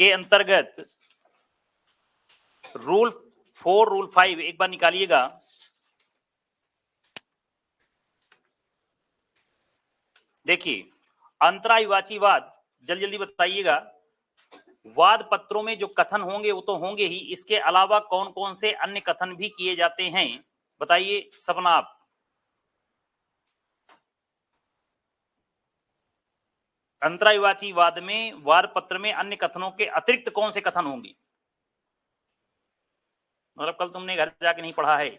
के अंतर्गत rule 4 rule 5 एक बार निकालिएगा। देखिए अंतरायवाचीवाद, जल्दी जल्दी बताइएगा। वाद पत्रों में जो कथन होंगे वो तो होंगे ही, इसके अलावा कौन कौन से अन्य कथन भी किए जाते हैं, बताइए सपना आप। अंतरायवाचीवाद में वाद पत्र में अन्य कथनों के अतिरिक्त कौन से कथन होंगे? मतलब कल तुमने घर जाके नहीं पढ़ा है,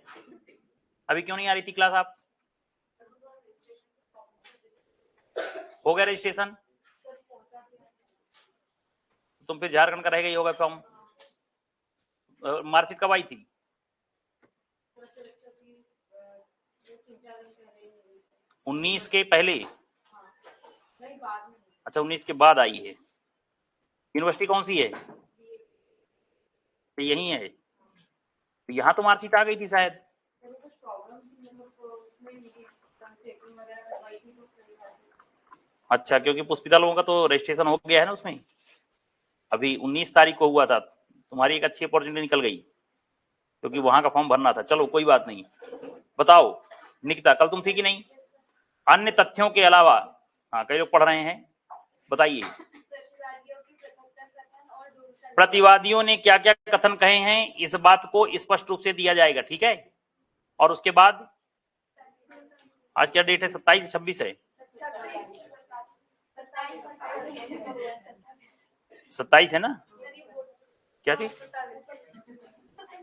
अभी क्यों नहीं आ रही थी क्लास? आप हो गया रजिस्ट्रेशन? तुम फिर झारखंड का रहेगा ही होगा फॉर्म। मार्कशीट कब आई थी? उन्नीस के पहले? अच्छा 19 के बाद आई है। यूनिवर्सिटी कौन सी है? तो यही है। तो यहाँ तो मार्कशीट आ गई थी शायद। अच्छा क्योंकि पुष्पिता लोगों का तो रजिस्ट्रेशन हो गया है ना उसमें, अभी 19 तारीख को हुआ था। तुम्हारी एक अच्छी अपॉर्चुनिटी निकल गई क्योंकि वहां का फॉर्म भरना था। चलो कोई बात नहीं। बताओ निकिता कल तुम थी कि नहीं? अन्य तथ्यों के अलावा, हाँ कई लोग पढ़ रहे हैं, बताइए। प्रतिवादियों ने क्या क्या कथन कहे हैं इस बात को स्पष्ट रूप से दिया जाएगा, ठीक है। और उसके बाद आज क्या डेट है? 27 26 है? 27 है ना? क्या चीज?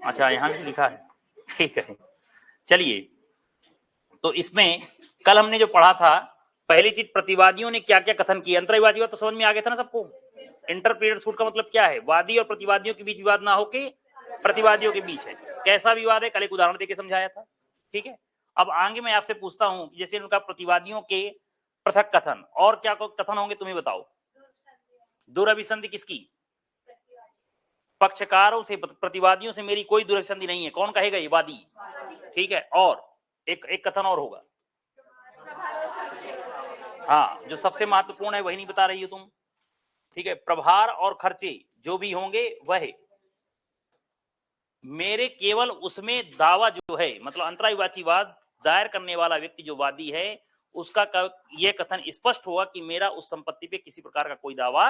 अच्छा यहाँ भी लिखा है, ठीक है। चलिए तो इसमें कल हमने जो पढ़ा था, पहली चीज प्रतिवादियों ने क्या क्या कथन किए। अंतरायवाचीवाद तो समझ में आ गया था ना सबको। इंटरप्रेटर सूट का मतलब क्या है? वादी और प्रतिवादियों के बीच विवाद ना हो के प्रतिवादियों के बीच है। कैसा विवाद है कल एक उदाहरण देके समझाया था, ठीक है। अब आगे मैं आपसे पूछता हूं, जैसे उनका प्रतिवादियों के पृथक कथन, और क्या कथन होंगे तुम्हें बताओ। दुरभिसंधि किसकी? पक्षकारों से, प्रतिवादियों से मेरी कोई दुरभिसंधि नहीं है। कौन कहेगा? ये वादी, ठीक है। और एक कथन और होगा, हाँ जो सबसे महत्वपूर्ण है वही नहीं बता रही हो तुम, ठीक है। प्रभार और खर्चे जो भी होंगे वह मेरे केवल उसमें दावा जो है, मतलब अंतरायवाचीवाद दायर करने वाला व्यक्ति जो वादी है उसका यह कथन स्पष्ट होगा कि मेरा उस संपत्ति पे किसी प्रकार का कोई दावा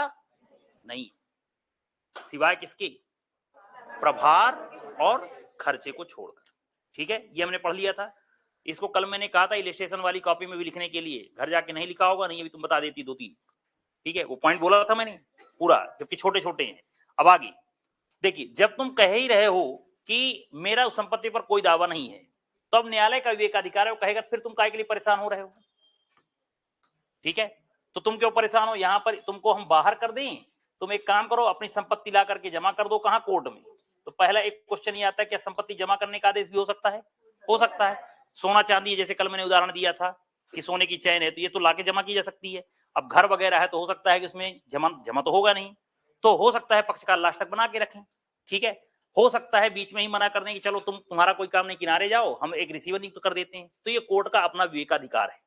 नहीं, सिवाय किसके? प्रभार और खर्चे को छोड़कर, ठीक है। ये हमने पढ़ लिया था। इसको कल मैंने कहा था इलस्ट्रेशन वाली कॉपी में भी लिखने के लिए, घर जाके नहीं लिखा होगा, नहीं अभी तुम बता देती 2-3, ठीक है। वो पॉइंट बोला था मैंने पूरा, जबकि छोटे छोटे हैं। अब आगे देखिए, जब तुम कह ही रहे हो कि मेरा उस संपत्ति पर कोई दावा नहीं है, तो अब न्यायालय का विवेकाधिकार है, वो कहेगा फिर तुम काहे के लिए परेशान हो रहे हो, ठीक है। तो तुम क्यों परेशान हो? यहां पर तुमको हम बाहर कर दें, तुम एक काम करो अपनी संपत्ति ला करके जमा कर दो। कहां? कोर्ट में। तो पहला एक क्वेश्चन ये आता है, क्या संपत्ति जमा करने का आदेश भी हो सकता है? हो सकता है। सोना चांदी, जैसे कल मैंने उदाहरण दिया था कि सोने की चैन है तो ये तो लाके जमा की जा सकती है। अब घर वगैरह है तो हो सकता है कि उसमें जमा तो होगा नहीं, तो हो सकता है पक्षकार लास्ट तक बना के रखें, ठीक है। हो सकता है बीच में ही मना करने की, चलो तुम्हारा कोई काम नहीं, किनारे जाओ, हम एक रिसीवर नियुक्त कर देते हैं। तो ये कोर्ट का अपना विवेकाधिकार है।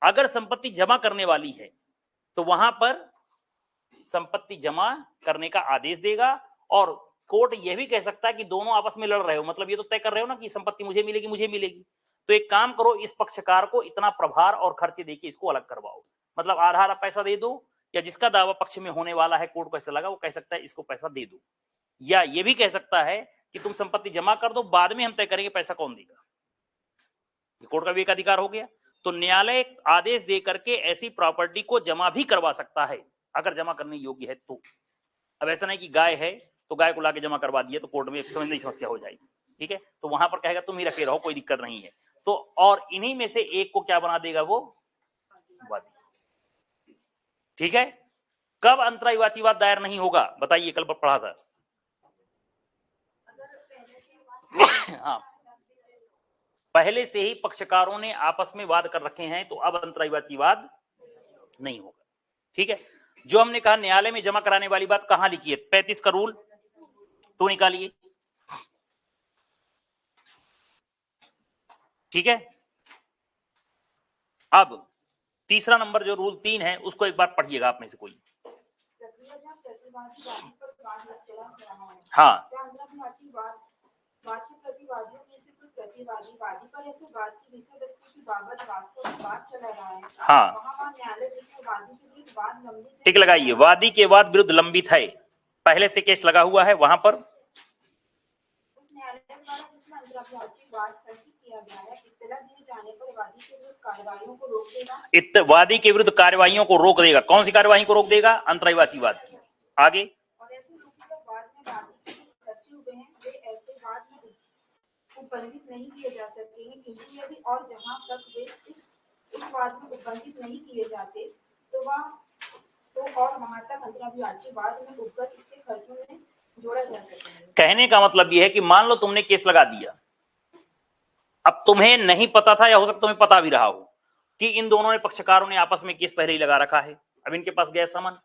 अगर संपत्ति जमा करने वाली है तो वहां पर संपत्ति जमा करने का आदेश देगा, और कोर्ट यह भी कह सकता है कि दोनों आपस में लड़ रहे हो, मतलब ये तो तय कर रहे हो ना कि संपत्ति मुझे मिलेगी मुझे मिलेगी, तो एक काम करो इस पक्षकार को इतना प्रभार और खर्चे देके इसको अलग करवाओ, मतलब आधा आधा पैसा दे दो, या जिसका दावा पक्ष में होने वाला है कोर्ट को ऐसा लगा वो कह सकता है इसको पैसा दे दो, या ये भी कह सकता है कि तुम संपत्ति जमा कर दो, बाद में हम तय करेंगे पैसा कौन देगा। कोर्ट का भी एक अधिकार हो गया। तो न्यायालय आदेश दे करके ऐसी प्रॉपर्टी को जमा भी करवा सकता है अगर जमा करने योग्य है तो। अब ऐसा नहीं कि गाय है तो गाय को लाके जमा करवा दिया तो कोर्ट में समझने की समस्या हो जाएगी, ठीक है। तो वहां पर कहेगा तुम ही रखे रहो, कोई दिक्कत नहीं है। तो और इन्हीं में से एक को क्या बना देगा? वो वादी, ठीक है। कब अंतरायवाचीवाद दायर नहीं होगा बताइए, कल पढ़ा था। हाँ, पहले से ही पक्षकारों ने आपस में वाद कर रखे हैं तो अब अंतरायवाचीवाद नहीं होगा, ठीक है। जो हमने कहा न्यायालय में जमा कराने वाली बात कहां लिखी है? 35 का रूल तो निकालिए, ठीक है। अब तीसरा नंबर जो रूल 3 है उसको एक बार पढ़िएगा आप में से कोई। हाँ, वाद के प्रतिवादियों में से कोई प्रतिवादी वादी पर ऐसे वाद की विषय वस्तु की बाबत वास्तव में बात चला रहा है। हाँ, वहाँ न्यायालय जिसमें वादी के विरुद्ध वाद लंबित है, टिक लगाइए, वादी के वाद विरुद्ध लंबित है, पहले से केस लगा हुआ है, वहां पर उस न्यायालय द्वारा जिसमें अंतरवादी वाद संसित किया गया है, इत्तला दिए जाने पर वादी के विरुद्ध कार्रवाइयों को रोक देगा। वादी के विरुद्ध कार्यवाहियों को रोक देगा। कौन सी कार्यवाही को रोक देगा? अंतरायवाची वाद की। आगे, और ऐसे लोगों का वाद में वादी के जो खर्चे हुए हैं वे ऐसे वाद में उपबंधित नहीं किए जा सकेंगे, क्योंकि यदि और जहां तक वे इस वाद में उपबंधित नहीं किए जाते तो और वहां तक अंतरवादी वाद में उपकर इसके खर्चों में जोड़ा जा सकेगा। कहने का मतलब यह है कि मान लो तुमने केस लगा दिया, अब तुम्हें नहीं पता था या हो सकता तुम्हें पता भी रहा हो कि इन दोनों ने पक्षकारों ने आपस में केस पहले ही लगा रखा है। अब इनके पास गया समन,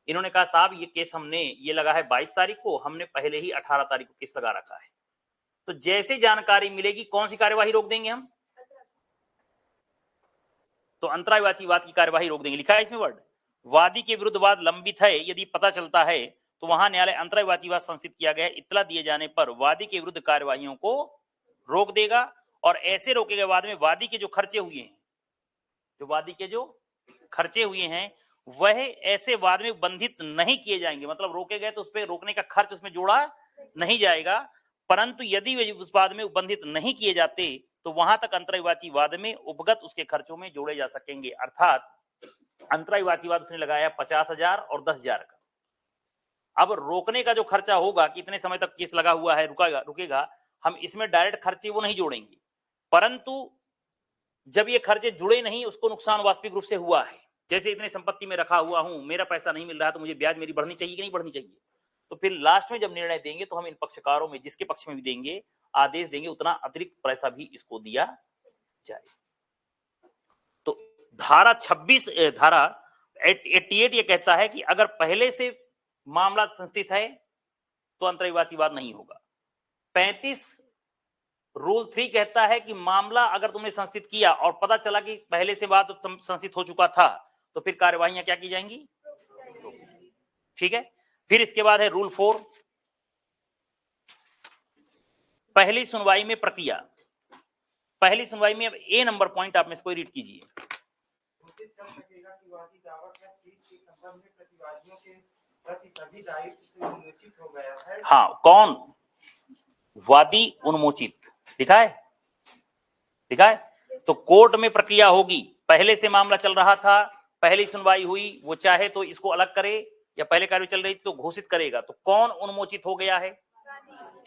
इन्होंने कहा साहब ये केस हमने ये लगा है 22 तारीख को, हमने पहले ही 18 तारीख को केस लगा रखा है। तो जैसे जानकारी मिलेगी कौन सी कार्यवाही रोक देंगे हम? तो अंतरायवाची वाद की कार्यवाही रोक देंगे। लिखा है इसमें वर्ड, वादी के विरुद्ध वाद लंबित है यदि पता चलता है तो वहां न्यायालय अंतरायवाची वाद संसित किया गया है, इत्तला दिए जाने पर वादी के विरुद्ध कार्यवाहियों को रोक देगा। और ऐसे रोके गए वाद में वादी के जो खर्चे हुए हैं, जो वादी के जो खर्चे हुए हैं वह ऐसे वाद में बंधित नहीं किए जाएंगे। मतलब रोके गए तो उस पर रोकने का खर्च उसमें जोड़ा नहीं जाएगा, परंतु यदि वे उस वाद में बंधित नहीं किए जाते तो वहां तक अंतरायवाची वाद में उपगत उसके खर्चों में जोड़े जा सकेंगे। अर्थात अंतरायवाची वाद उसने लगाया 50,000 और 10,000 का। अब रोकने का जो खर्चा होगा कि इतने समय तक केस लगा हुआ है रुकेगा, हम इसमें डायरेक्ट खर्चे वो नहीं जोड़ेंगे, परंतु जब ये खर्चे जुड़े नहीं, उसको नुकसान वास्तविक रूप से हुआ है। जैसे इतने संपत्ति में रखा हुआ हूं, मेरा पैसा नहीं मिल रहा तो मुझे ब्याज मेरी बढ़नी चाहिए कि नहीं बढ़नी चाहिए। तो फिर लास्ट में जब निर्णय देंगे तो हम इन पक्षकारों में जिसके पक्ष में भी देंगे, आदेश देंगे, उतना अतिरिक्त पैसा भी इसको दिया जाए। तो धारा 26 धारा 88 ये कहता है कि अगर पहले से मामला संस्थित है तो अंतरायवाची वाद नहीं होगा। 35 रूल 3 कहता है कि मामला अगर तुमने संस्थित किया और पता चला कि पहले से बात संस्थित हो चुका था तो फिर कार्यवाहियां क्या की जाएंगी? ठीक है। फिर इसके बाद है रूल 4, पहली सुनवाई में प्रक्रिया। पहली सुनवाई में अब ए नंबर पॉइंट आप में इसको रीड कीजिए। हाँ, कौन? वादी उन्मोचित। लिखा है, लिखा है। तो कोर्ट में प्रक्रिया होगी, पहले से मामला चल रहा था, पहली सुनवाई हुई, वो चाहे तो इसको अलग करे या पहले कार्रवाई चल रही तो घोषित करेगा। तो कौन उन्मोचित हो गया है?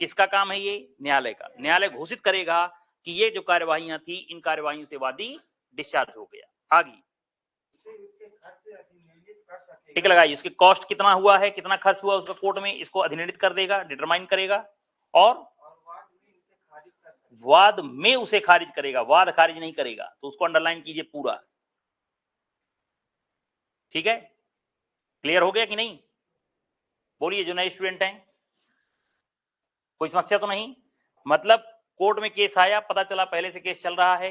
किसका काम है ये? न्यायालय का। न्यायालय घोषित करेगा कि ये जो कार्यवाहियां थी इन कार्यवाहियों से वादी डिस्चार्ज हो गया। आगे ठीक लगाइए, इसकी कॉस्ट कितना हुआ है, कितना खर्च हुआ उसका कोर्ट में, इसको अधिनिर्णित कर देगा, डिटरमाइन करेगा और वाद में उसे खारिज करेगा। वाद खारिज नहीं करेगा, तो उसको अंडरलाइन कीजिए पूरा। ठीक है, क्लियर हो गया कि नहीं? बोलिए जो नए स्टूडेंट हैं, कोई समस्या तो नहीं? मतलब कोर्ट में केस आया, पता चला पहले से केस चल रहा है,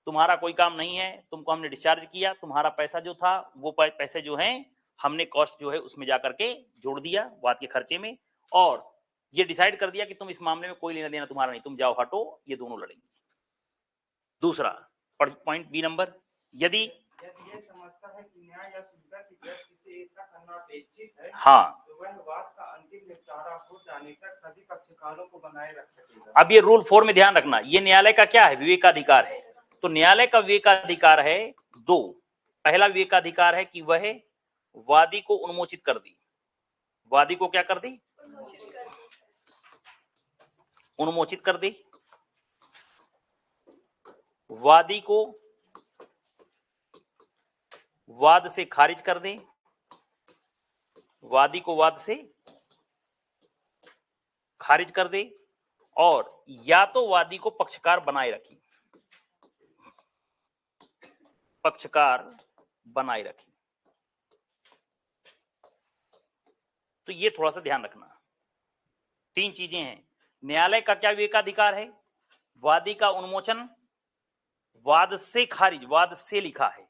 तुम्हारा कोई काम नहीं है, तुमको हमने डिस्चार्ज किया, तुम्हारा पैसा जो था वो पैसे जो हैं हमने कॉस्ट जो है उसमें जाकर के जोड़ दिया वाद के खर्चे में, और ये डिसाइड कर दिया कि तुम इस मामले में कोई लेना देना तुम्हारा नहीं, तुम जाओ हटो, ये दोनों लड़ेंगे। दूसरा पॉइंट बी नंबर, यदि ये समझता है कि न्याय या सुविधा की दृष्टि से ऐसा करना अपेक्षित है, हाँ, तो वह वाद का अंतिम निपटारा हो जाने तक सभी पक्षकारों को बनाए रख सकेगा। अब ये रूल 4 में ध्यान रखना, ये न्यायालय का क्या है? विवेकाधिकार है। तो न्यायालय का विवेकाधिकार है दो। पहला विवेकाधिकार है कि वह वादी को उन्मोचित कर दी। वादी को क्या कर दी? उन्मोचित कर दी। वादी को वाद से खारिज कर दे। वादी को वाद से खारिज कर दे, और या तो वादी को पक्षकार बनाए रखी, पक्षकार बनाए रखी। तो ये थोड़ा सा ध्यान रखना, तीन चीजें हैं। न्यायालय का क्या विवेकाधिकार है? वादी का उन्मोचन, वाद से खारिज, वाद से लिखा है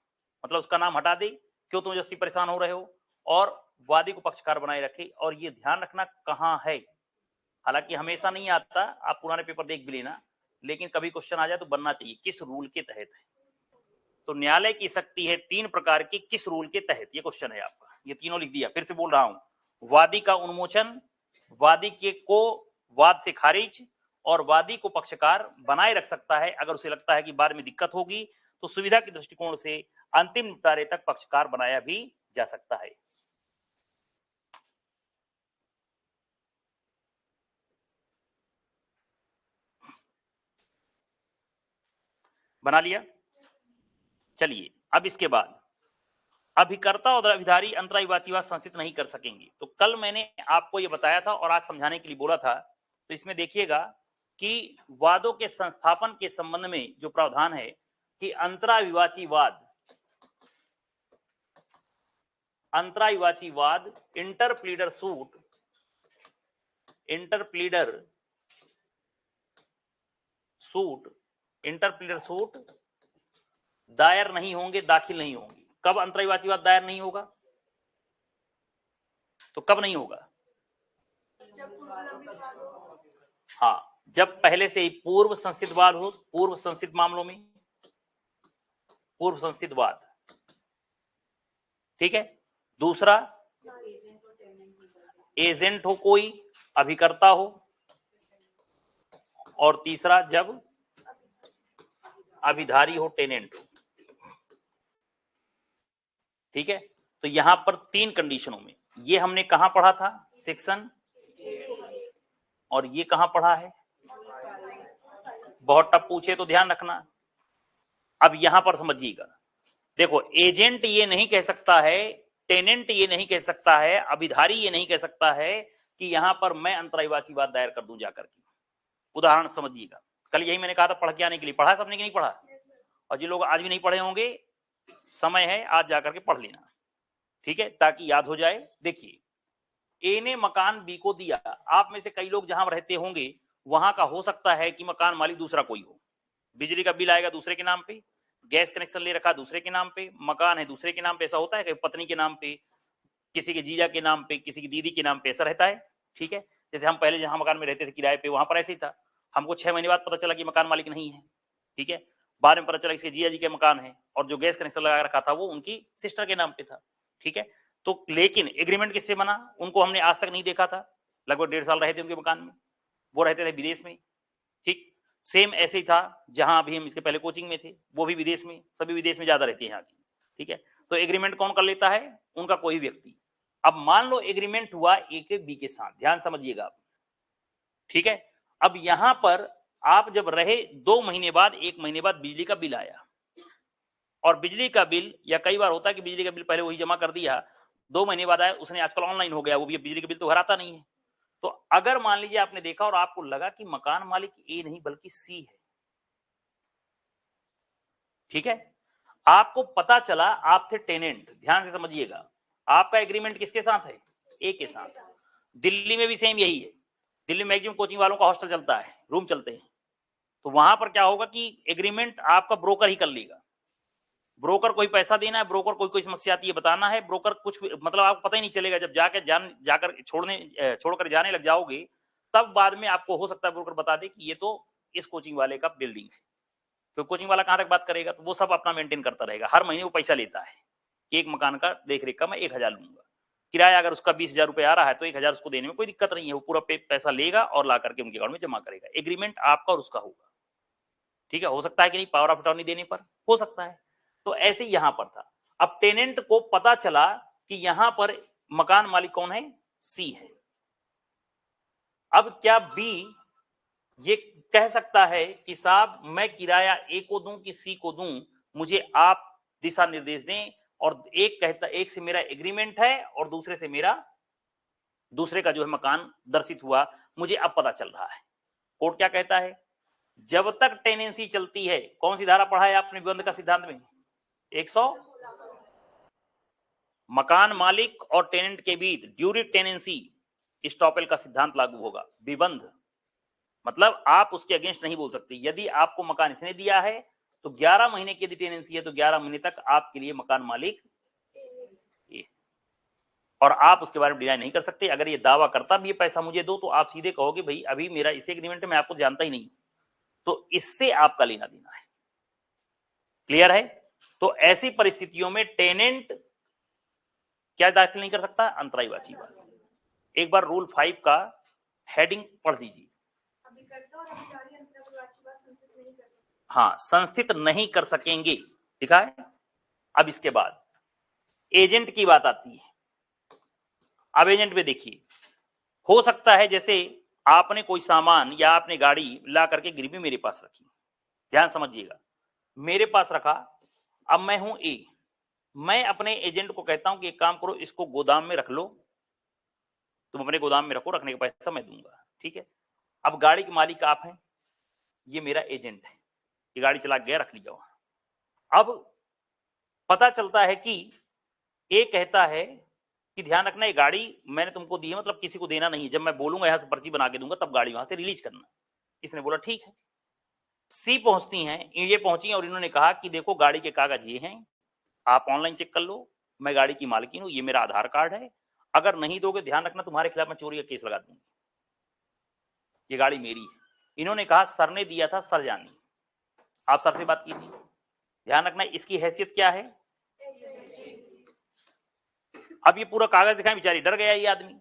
मतलब उसका नाम हटा दे, क्यों तुम जस्ती परेशान हो रहे हो, और वादी को पक्षकार बनाए रखे। और ये ध्यान रखना कहां है, हालांकि हमेशा नहीं आता, आप पुराने पेपर देख भी लेना, लेकिन कभी क्वेश्चन आ जाए तो बनना चाहिए किस रूल के तहत है। तो न्यायालय की शक्ति है 3 प्रकार की, किस रूल के तहत, ये क्वेश्चन है आपका। ये तीनों लिख दिया, फिर से बोल रहा हूं, वादी का उन्मोचन, वादी के को वाद से खारिज, और वादी को पक्षकार बनाए रख सकता है अगर उसे लगता है कि बाद में दिक्कत होगी, तो सुविधा के दृष्टिकोण से अंतिम निपटारे तक पक्षकार बनाया भी जा सकता है। बना लिया? चलिए, अब इसके बाद अभिकर्ता और अभिधारी अंतरायी वाचीवाद संसित नहीं कर सकेंगे। तो कल मैंने आपको यह बताया था और आज समझाने के लिए बोला था। तो इसमें देखिएगा कि वादों के संस्थापन के संबंध में जो प्रावधान है कि अंतराविवाचीवाद इंटरप्लीडर सूट दायर नहीं होंगे, दाखिल नहीं होंगे। कब अंतराविवाचीवाद दायर नहीं होगा? तो कब नहीं होगा? हाँ, जब पहले से ही पूर्व संस्थित वाद हो, पूर्व संस्थित मामलों में पूर्व संस्थित वाद, ठीक है। दूसरा, एजेंट हो कोई, अभिकर्ता हो, और तीसरा जब अभिधारी हो, टेनेंट हो, ठीक है। तो यहां पर 3 कंडीशनों में, ये हमने कहां पढ़ा था? सेक्शन, और ये कहां पढ़ा है? बहुत टफ पूछे तो ध्यान रखना। अब यहां पर समझिएगा, देखो, एजेंट ये नहीं कह सकता है, टेनेंट ये नहीं कह सकता है, अभिधारी ये नहीं कह सकता है कि यहां पर मैं अंतराविवाचीवाद दायर कर दूं जाकर के। उदाहरण समझिएगा, कल यही मैंने कहा था पढ़ के आने के लिए। पढ़ा सबने कि नहीं पढ़ा? और जो लोग आज भी नहीं पढ़े होंगे, समय है, आज जाकर के पढ़ लेना, ठीक है, ताकि याद हो जाए। देखिए, ए ने मकान बी को दिया। आप में से कई लोग जहां रहते होंगे वहां का हो सकता है कि मकान मालिक दूसरा कोई हो, बिजली का बिल आएगा दूसरे के नाम पे, गैस कनेक्शन ले रखा दूसरे के नाम पे, मकान है दूसरे के नाम पे। ऐसा होता है कि पत्नी के नाम पे, किसी के जीजा के नाम पे, किसी की दीदी के नाम पे, ऐसा रहता है, ठीक है। जैसे हम पहले जहां मकान में रहते थे किराए पे, वहां पर ऐसे ही था। हमको 6 महीने बाद पता चला कि मकान मालिक नहीं है, ठीक है। बाद में पता चला इसके जीजा जी के मकान है, और जो गैस कनेक्शन लगा रखा था वो उनकी सिस्टर के नाम पे था, ठीक है। तो लेकिन एग्रीमेंट किससे बना? उनको हमने आज तक नहीं देखा था, लगभग 1.5 साल रहे थे उनके मकान में, वो रहते थे विदेश में, ठीक। सेम ऐसे ही था जहां अभी हम इसके पहले कोचिंग में थे, वो भी विदेश में, सभी विदेश में ज्यादा रहते हैं यहाँ की, ठीक है। तो एग्रीमेंट कौन कर लेता है? उनका कोई व्यक्ति। अब मान लो एग्रीमेंट हुआ ए के बी के साथ, ध्यान समझिएगा आप, ठीक है। अब यहां पर आप जब रहे 2 महीने बाद, 1 महीने बाद बिजली का बिल आया, और बिजली का बिल, या कई बार होता है कि बिजली का बिल पहले वही जमा कर दिया, 2 महीने बाद आया, उसने आजकल ऑनलाइन हो गया, वो भी बिजली का बिल तो घर आता नहीं है। तो अगर मान लीजिए आपने देखा और आपको लगा कि मकान मालिक ए नहीं बल्कि सी है, ठीक है, आपको पता चला, आप थे टेनेंट, ध्यान से समझिएगा, आपका एग्रीमेंट किसके साथ है? ए के साथ। दिल्ली में भी सेम यही है, दिल्ली में मैक्सिमम कोचिंग वालों का हॉस्टल चलता है, रूम चलते हैं। तो वहां पर क्या होगा कि एग्रीमेंट आपका ब्रोकर ही कर लेगा। ब्रोकर कोई पैसा देना है, ब्रोकर कोई समस्या आती है बताना है, ब्रोकर कुछ मतलब आपको पता ही नहीं चलेगा, जब जाकर छोड़कर जाने लग जाओगे, तब बाद में आपको हो सकता है ब्रोकर बता दे कि ये तो इस कोचिंग वाले का बिल्डिंग है। तो कोचिंग वाला कहां तक बात करेगा? तो वो सब अपना मेंटेन करता रहेगा, हर महीने वो पैसा लेता है कि एक मकान का देखरेख का मैं 1000 लूंगा, किराया अगर उसका 20,000 रुपये आ रहा है तो 1000 उसको देने में कोई दिक्कत नहीं है, वो पूरा पैसा लेगा और ला करके उनके अकाउंट में जमा करेगा। एग्रीमेंट आपका और उसका होगा, ठीक है। हो सकता है कि नहीं, पावर ऑफ अटॉर्नी देने पर हो सकता है। तो ऐसे ही यहां पर था। अब टेनेंट को पता चला कि यहां पर मकान मालिक कौन है? सी है। अब क्या बी ये कह सकता है कि साहब मैं किराया ए को दूं कि सी को दूं, मुझे आप दिशा निर्देश दें। और एक से मेरा एग्रीमेंट है और दूसरे का जो है मकान दर्शित हुआ, मुझे अब पता चल रहा है। कोर्ट क्या कहता है? जब तक टेनेंसी चलती है, कौन सी धारा पढ़ा है आपने विबंध का सिद्धांत में? 100। मकान मालिक और टेनेंट के बीच ड्यूरी टेनेंसी स्टॉपेल का सिद्धांत लागू होगा। विबंध मतलब आप उसके अगेंस्ट नहीं बोल सकते। यदि आपको मकान इसने दिया है तो 11 महीने की यदि टेनेंसी है तो 11 महीने तक आपके लिए मकान मालिक और आप उसके बारे में डिनाई नहीं कर सकते। अगर ये दावा करता भी ये पैसा मुझे दो, तो आप सीधे कहोगे भाई अभी मेरा इस एग्रीमेंट में आपको जानता ही नहीं, तो इससे आपका लेना देना है। क्लियर है? तो ऐसी परिस्थितियों में टेनेंट क्या दाखिल नहीं कर सकता? अंतरायवाची बात। एक बार रूल 5 का हेडिंग पढ़ लीजिए। हाँ, संस्थित नहीं कर सकेंगे लिखा है। अब इसके बाद एजेंट की बात आती है। अब एजेंट में देखिए, हो सकता है जैसे आपने कोई सामान या आपने गाड़ी ला करके गिरवी मेरे पास रखी, ध्यान समझिएगा, मेरे पास रखा, अब मैं हूं ए, मैं अपने एजेंट को कहता हूं कि एक काम करो, इसको गोदाम में रख लो, तुम अपने गोदाम में रखो, रखने का पैसा मैं दूंगा, ठीक है। अब गाड़ी के मालिक आप हैं, ये मेरा एजेंट है, ये गाड़ी चला गया, रख लिया वहां। अब पता चलता है कि ए कहता है कि ध्यान रखना, ये गाड़ी मैंने तुमको दी है, मतलब किसी को देना नहीं, जब मैं बोलूंगा यहां से पर्ची बना के दूंगा तब गाड़ी वहां से रिलीज करना। इसने बोला ठीक है। सी पहुंचती हैं, ये पहुंची और इन्होंने कहा कि देखो गाड़ी के कागज ये हैं, आप ऑनलाइन चेक कर लो, मैं गाड़ी की मालकिन हूं, ये मेरा आधार कार्ड है, अगर नहीं दोगे ध्यान रखना तुम्हारे खिलाफ मैं चोरी का केस लगा दूंगी, ये गाड़ी मेरी है। इन्होंने कहा सर ने दिया था, सर जानी, आप सर से बात कीजिए। ध्यान रखना इसकी हैसियत क्या है। अब ये पूरा कागज दिखाएं, बेचारी डर गया ये आदमी।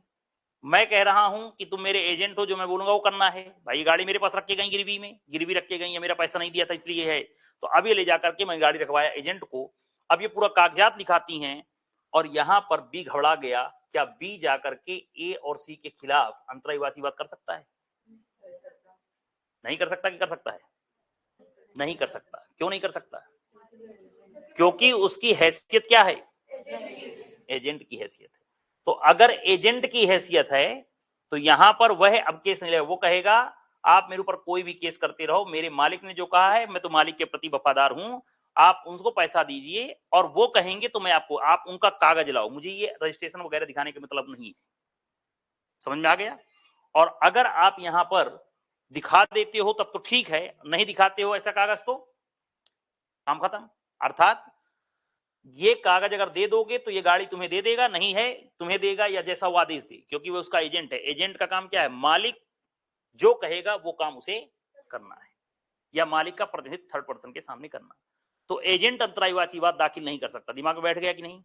मैं कह रहा हूं कि तुम मेरे एजेंट हो, जो मैं बोलूंगा वो करना है। भाई गाड़ी मेरे पास रख के गई गिरवी में, गिरवी रख के गई है, मेरा पैसा नहीं दिया था इसलिए है, तो अब ये ले जाकर के मैं गाड़ी रखवाया एजेंट को। अब ये पूरा कागजात दिखाती हैं और यहां पर बी घबरा गया। क्या बी जाकर के ए और सी के खिलाफ अंतरायवाची बात कर सकता है? नहीं कर सकता कि कर सकता है? नहीं कर सकता। क्यों नहीं कर सकता? क्योंकि उसकी हैसियत क्या है? एजेंट की हैसियत है। तो अगर एजेंट की हैसियत है तो यहां पर वह अब केस नहीं लेगा, वो कहेगा आप मेरे ऊपर कोई भी केस करते रहो, मेरे मालिक ने जो कहा है मैं तो मालिक के प्रति वफादार हूं, आप उनको पैसा दीजिए, और वो कहेंगे तो मैं आपको, आप उनका कागज लाओ, मुझे ये रजिस्ट्रेशन वगैरह दिखाने का मतलब नहीं है। समझ में आ गया? और अगर आप यहां पर दिखा देते हो तब तो ठीक है, नहीं दिखाते हो ऐसा कागज तो काम खत्म। अर्थात ये कागज अगर दे दोगे तो ये गाड़ी तुम्हें दे देगा, नहीं है तुम्हें देगा या जैसा वो आदेश दे, क्योंकि वो उसका एजेंट है। एजेंट का काम क्या है? मालिक जो कहेगा वो काम उसे करना है, या मालिक का प्रतिनिधित्व थर्ड पर्सन के सामने करना। तो एजेंट अंतरायवाची बात दाखिल नहीं कर सकता। दिमाग में बैठ गया कि नहीं?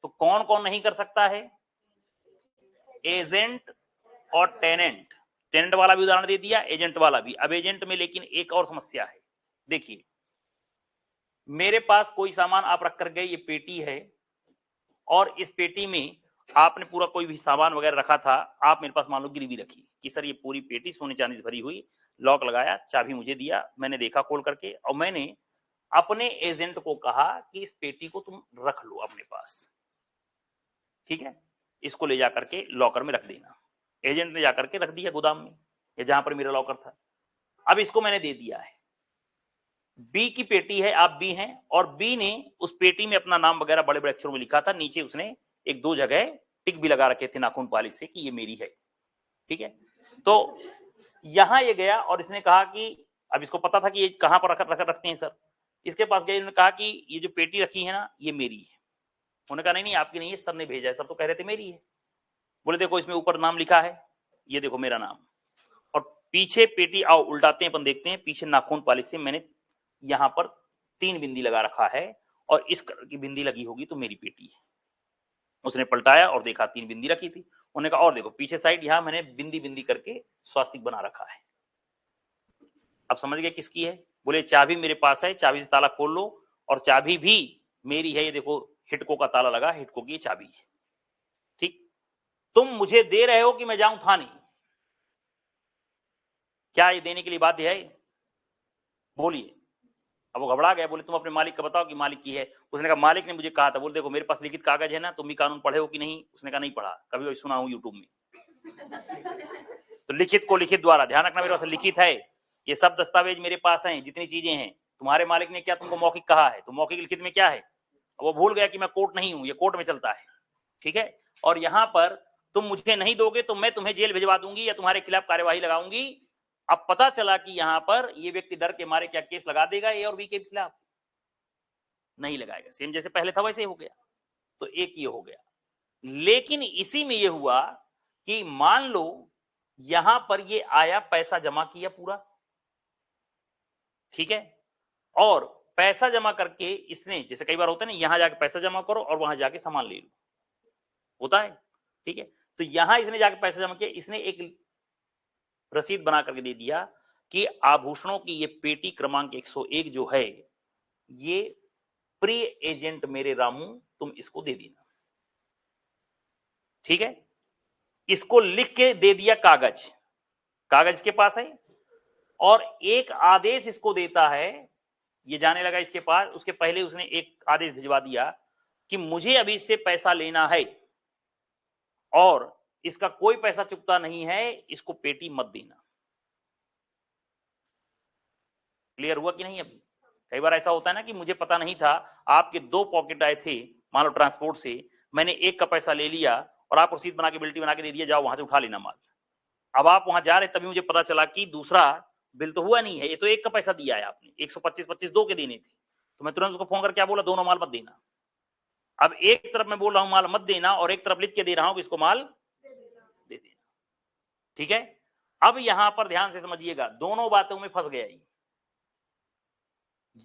तो कौन कौन नहीं कर सकता है? एजेंट और टेनेंट। टेनेंट वाला भी उदाहरण दे दिया, एजेंट वाला भी। अब एजेंट में लेकिन एक और समस्या है। देखिए, मेरे पास कोई सामान आप रख कर गए, ये पेटी है, और इस पेटी में आपने पूरा कोई भी सामान वगैरह रखा था, आप मेरे पास मान लो गिरवी रखी कि सर ये पूरी पेटी सोने चांदी से भरी हुई, लॉक लगाया, चाबी मुझे दिया, मैंने देखा खोल करके, और मैंने अपने एजेंट को कहा कि इस पेटी को तुम रख लो अपने पास, ठीक है, इसको ले जाकर के लॉकर में रख देना। एजेंट ने जाकर के रख दिया गोदाम में, या जहां पर मेरा लॉकर था। अब इसको मैंने दे दिया है, बी की पेटी है, आप बी हैं, और बी ने उस पेटी में अपना नाम वगैरह बड़े बड़े अक्षरों में लिखा था, नीचे उसने एक दो जगह टिक भी लगा रखे थे नाखून पालिश से कि ये मेरी है, ठीक है। तो यहां ये गया और इसने कहा कि, अब इसको पता था कि ये कहां पर रखते हैं सर, इसके पास गए, इन्होंने कहा कि ये जो पेटी रखी है ना ये मेरी है। उन्होंने कहा नहीं नहीं आपकी नहीं है, सर ने भेजा है, सर तो कह रहे थे मेरी है। बोले देखो इसमें ऊपर नाम लिखा है, ये देखो मेरा नाम, और पीछे पेटी आओ उल्टाते हैं अपन देखते हैं, पीछे नाखून पालिश से मैंने यहां पर 3 बिंदी लगा रखा है, और इस कलर की बिंदी लगी होगी तो मेरी पेटी है। उसने पलटाया और देखा 3 बिंदी रखी थी। उन्होंने कहा और देखो पीछे साइड यहां मैंने बिंदी बिंदी करके स्वास्तिक बना रखा है। अब समझ गए किसकी है? बोले चाबी मेरे पास है, चाबी से ताला खोल लो, और चाबी भी मेरी है, ये देखो हिटको का ताला लगा, हिटको की चाबी है, ठीक। तुम मुझे दे रहे हो कि मैं जाऊं थाने, क्या ये देने के लिए बाध्य है? बोलिए। अब वो घबरा गया, बोले तुम अपने मालिक का बताओ कि मालिक की है। उसने कहा मालिक ने मुझे कहा था। बोले देखो मेरे पास लिखित कागज है ना, तुम भी कानून पढ़े हो कि नहीं? उसने कहा नहीं पढ़ा, कभी कभी सुना हूं यूट्यूब में। तो लिखित को लिखित द्वारा, ध्यान रखना मेरे पास लिखित है, ये सब दस्तावेज मेरे पास हैं, जितनी चीजें हैं। तुम्हारे मालिक ने क्या तुमको मौखिक कहा है, तो मौखिक लिखित में क्या है? वो भूल गया कि मैं कोर्ट नहीं हूं, ये कोर्ट में चलता है, ठीक है। और यहां पर तुम मुझे नहीं दोगे तो मैं तुम्हें जेल भिजवा दूंगी या तुम्हारे खिलाफ कार्यवाही लगाऊंगी। अब पता चला कि यहां पर ये व्यक्ति डर के मारे क्या केस लगा देगा ए और बी के खिलाफ? नहीं लगाएगा, सेम जैसे पहले था वैसे हो गया। तो एक ये हो गया। लेकिन इसी में ये हुआ कि मान लो यहां पर ये आया, पैसा जमा किया पूरा, ठीक है, और पैसा जमा करके इसने, जैसे कई बार होता है ना, यहां जाके पैसा जमा करो और वहां जाके सामान ले लो, होता है, ठीक है। तो यहां इसने जाके पैसा जमा किया, इसने एक रसीद बना करके दे दिया कि आभूषणों की ये पेटी क्रमांक 101 जो है, ये प्री एजेंट मेरे रामू तुम इसको दे देना, ठीक है। इसको लिख के दे दिया, कागज, कागज इसके पास है, और एक आदेश इसको देता है, ये जाने लगा इसके पास, उसके पहले उसने एक आदेश भिजवा दिया कि मुझे अभी इससे पैसा लेना है और इसका कोई पैसा चुकता नहीं है, इसको पेटी मत देना। क्लियर हुआ कि नहीं? अभी कई बार ऐसा होता है ना कि मुझे पता नहीं था, आपके 2 पॉकेट आए थे मान लो ट्रांसपोर्ट से, मैंने एक का पैसा ले लिया और आप रसीद बना के बिल्टी बना के दे दिया, जाओ वहां से उठा लेना माल। अब आप वहां जा रहे तभी मुझे पता चला कि दूसरा बिल तो हुआ नहीं है, ये तो एक का पैसा दिया है आपने, 125 दो के देने थे, तो मैं तुरंत उसको फोन करके क्या बोला, दोनों माल मत देना। अब एक तरफ मैं बोल रहा हूं माल मत देना और एक तरफ लिख के दे रहा हूं कि इसको माल दे देना, ठीक है। अब यहां पर ध्यान से समझिएगा, दोनों बातों में फंस गया।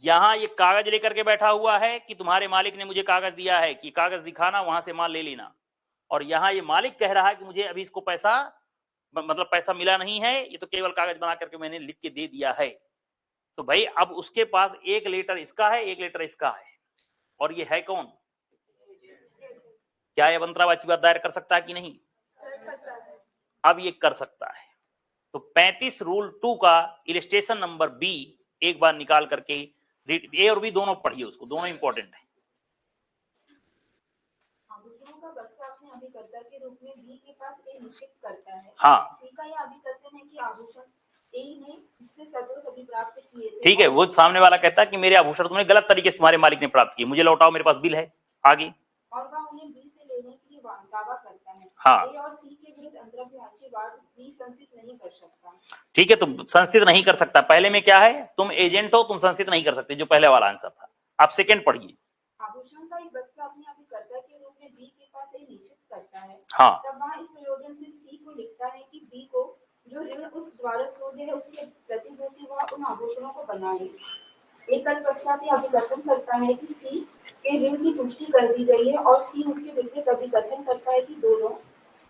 यहां ये कागज लेकर के बैठा हुआ है कि तुम्हारे मालिक ने मुझे कागज दिया है कि कागज दिखाना, वहां से माल ले लेना, और यहां ये मालिक कह रहा है कि मुझे अभी इसको पैसा, मतलब पैसा मिला नहीं है, ये तो केवल कागज बना करके मैंने लिख के दे दिया है। तो भाई अब उसके पास एक लेटर इसका है, एक लेटर इसका है, और ये है कौन? क्या ये अंतरावाची बात दायर कर सकता है कि नहीं? अब ये कर सकता है। तो 35 रूल 2 का इलस्ट्रेशन नंबर बी एक बार निकाल करके, ए और बी दोनों पढ़िए उसको, दोनों इंपॉर्टेंट है। आभूषणों का बक्सा अपने अभिकर्ता के रूप में बी के पास ए निश्चित करता है। हाँ, सी का यह अभिकथन है कि आभूषण ए ने इससे सदोष अभी प्राप्त किए थे। ठीक है, वो सामने वाला कहता है कि मेरे आभूषण तुमने गलत तरीके से तुम्हारे मालिक ने प्राप्त किए, मुझे लौटाओ, मेरे पास बिल है। आगे, और वह उन्हें बी से लेने के लिए दावा करता है। हाँ, ए और सी के विरुद्ध अंतरवाची वाद बी संसित नहीं कर सकता। ठीक है, तो संस्थित नहीं कर सकता, पहले में क्या है, तुम एजेंट हो, तुम संस्थित नहीं कर सकते, जो पहले वाला आंसर था। आप सेकंड पढ़िए। आभूषण का एक बक्सा अपने अभिकर्ता के रूप में बी के पास ए निश्चित करता है। हाँ, तब वह इस प्रयोजन से सी को लिखता है कि बी को जो ऋण उस द्वारा सोधे है उसके प्रतिभूति वह उन आभूषणों को बनाए। एक तत्पश्चात यह अभिकथन करता है कि सी के ऋण की पुष्टि कर दी गई है और सी उसके विपरीत अभिकथन करता है कि दोनों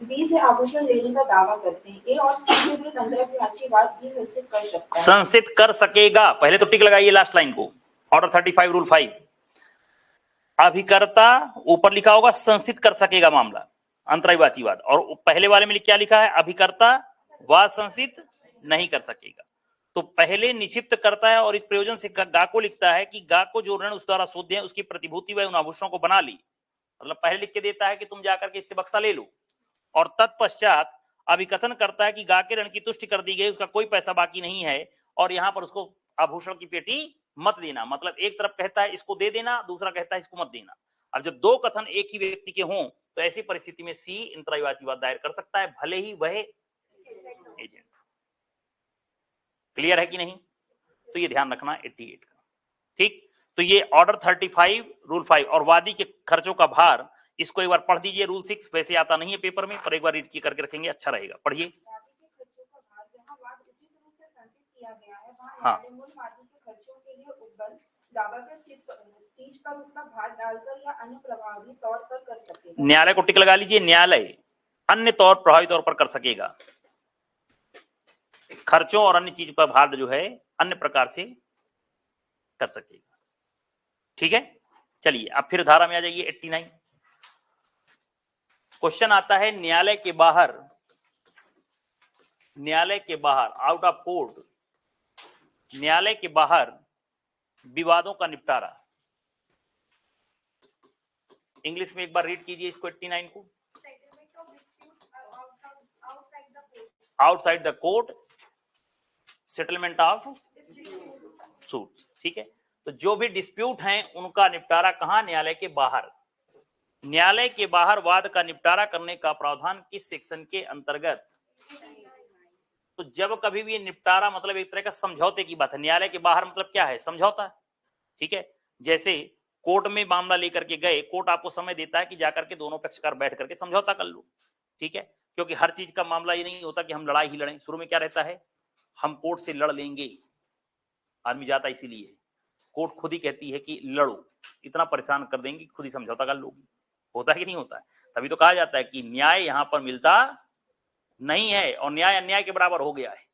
बी से आभूषण लेने का दावा करते हैं। ए और सी के विरुद्ध अंतरवाची वाद भी संसित कर सकता है। संस्थित कर सकेगा, पहले तो टिक लगाइए लास्ट लाइन को, ऑर्डर 35 रूल 5। अभिकर्ता ऊपर लिखा होगा संस्थित कर सकेगा मामला, अंतरायवाची वाद, और पहले वाले में क्या लिखा है, अभिकर्ता वाद संस्थित नहीं कर सकेगा। तो पहले निक्षिप्त करता है और इस प्रयोजन से गा को लिखता है कि गा को जो ऋण उस द्वारा शोधे हैं उसकी प्रतिभूति वह उन आभूषणों को बना ली, मतलब पहले लिख के देता है कि तुम जाकर के इससे बक्सा ले लो, और तत्पश्चात अभिकथन करता है कि गा के ऋण की तुष्टि कर दी गई, उसका कोई पैसा बाकी नहीं है, और यहां पर उसको आभूषण की पेटी मत देना, मतलब एक तरफ कहता है इसको दे देना, दूसरा कहता है इसको मत देना। अब जब दो कथन एक ही व्यक्ति के हों तो ऐसी परिस्थिति में सी इंतरायवाची वाद दायर कर सकता है, भले ही वह एजेंट। क्लियर है कि नहीं? तो ये ध्यान रखना 88 का, ठीक। तो ये ऑर्डर 35 रूल 5 और वादी के खर्चों का भार, इसको एक बार पढ़ दीजिए। रूल 6 वैसे आता नहीं है पेपर में, पर एक बार रीड करके रखेंगे, अच्छा रहेगा, पढ़िए। हाँ, चीज पर उसका भार डालकर या अन्य प्रभावी तौर पर कर सकेगा। न्यायालय को टिक लगा लीजिए, न्यायालय अन्य तौर प्रभावी तौर पर कर सकेगा, खर्चों और अन्य चीज पर भार जो है अन्य प्रकार से कर सकेगा, ठीक है। चलिए अब फिर धारा में आ जाइए 89। क्वेश्चन आता है न्यायालय के बाहर आउट ऑफ कोर्ट, न्यायालय के बाहर विवादों का निपटारा। इंग्लिश में एक बार रीड कीजिए इसको 89 को। Outside the court settlement of suit, ठीक है। तो जो भी डिस्प्यूट हैं उनका निपटारा कहां, न्यायालय के बाहर। न्यायालय के बाहर वाद का निपटारा करने का प्रावधान किस सेक्शन के अंतर्गत? तो जब कभी भी निपटारा मतलब एक तरह का समझौते की बात है, न्यायालय के बाहर मतलब क्या है, समझौता, ठीक है। जैसे कोर्ट में मामला लेकर के गए, कोर्ट आपको समय देता है कि जाकर के दोनों पक्षकार बैठ करके समझौता कर लो, ठीक है, क्योंकि हर चीज का मामला ये नहीं होता कि हम लड़ाई ही लड़ें। शुरू में क्या रहता है, हम कोर्ट से लड़ लेंगे, आदमी जाता इसीलिए, कोर्ट खुद ही कहती है कि लड़ो, इतना परेशान कर देंगे खुद ही समझौता कर लोगी। होता है कि नहीं होता है? तभी तो कहा जाता है कि न्याय यहां पर मिलता नहीं है और न्याय अन्याय के बराबर हो गया है।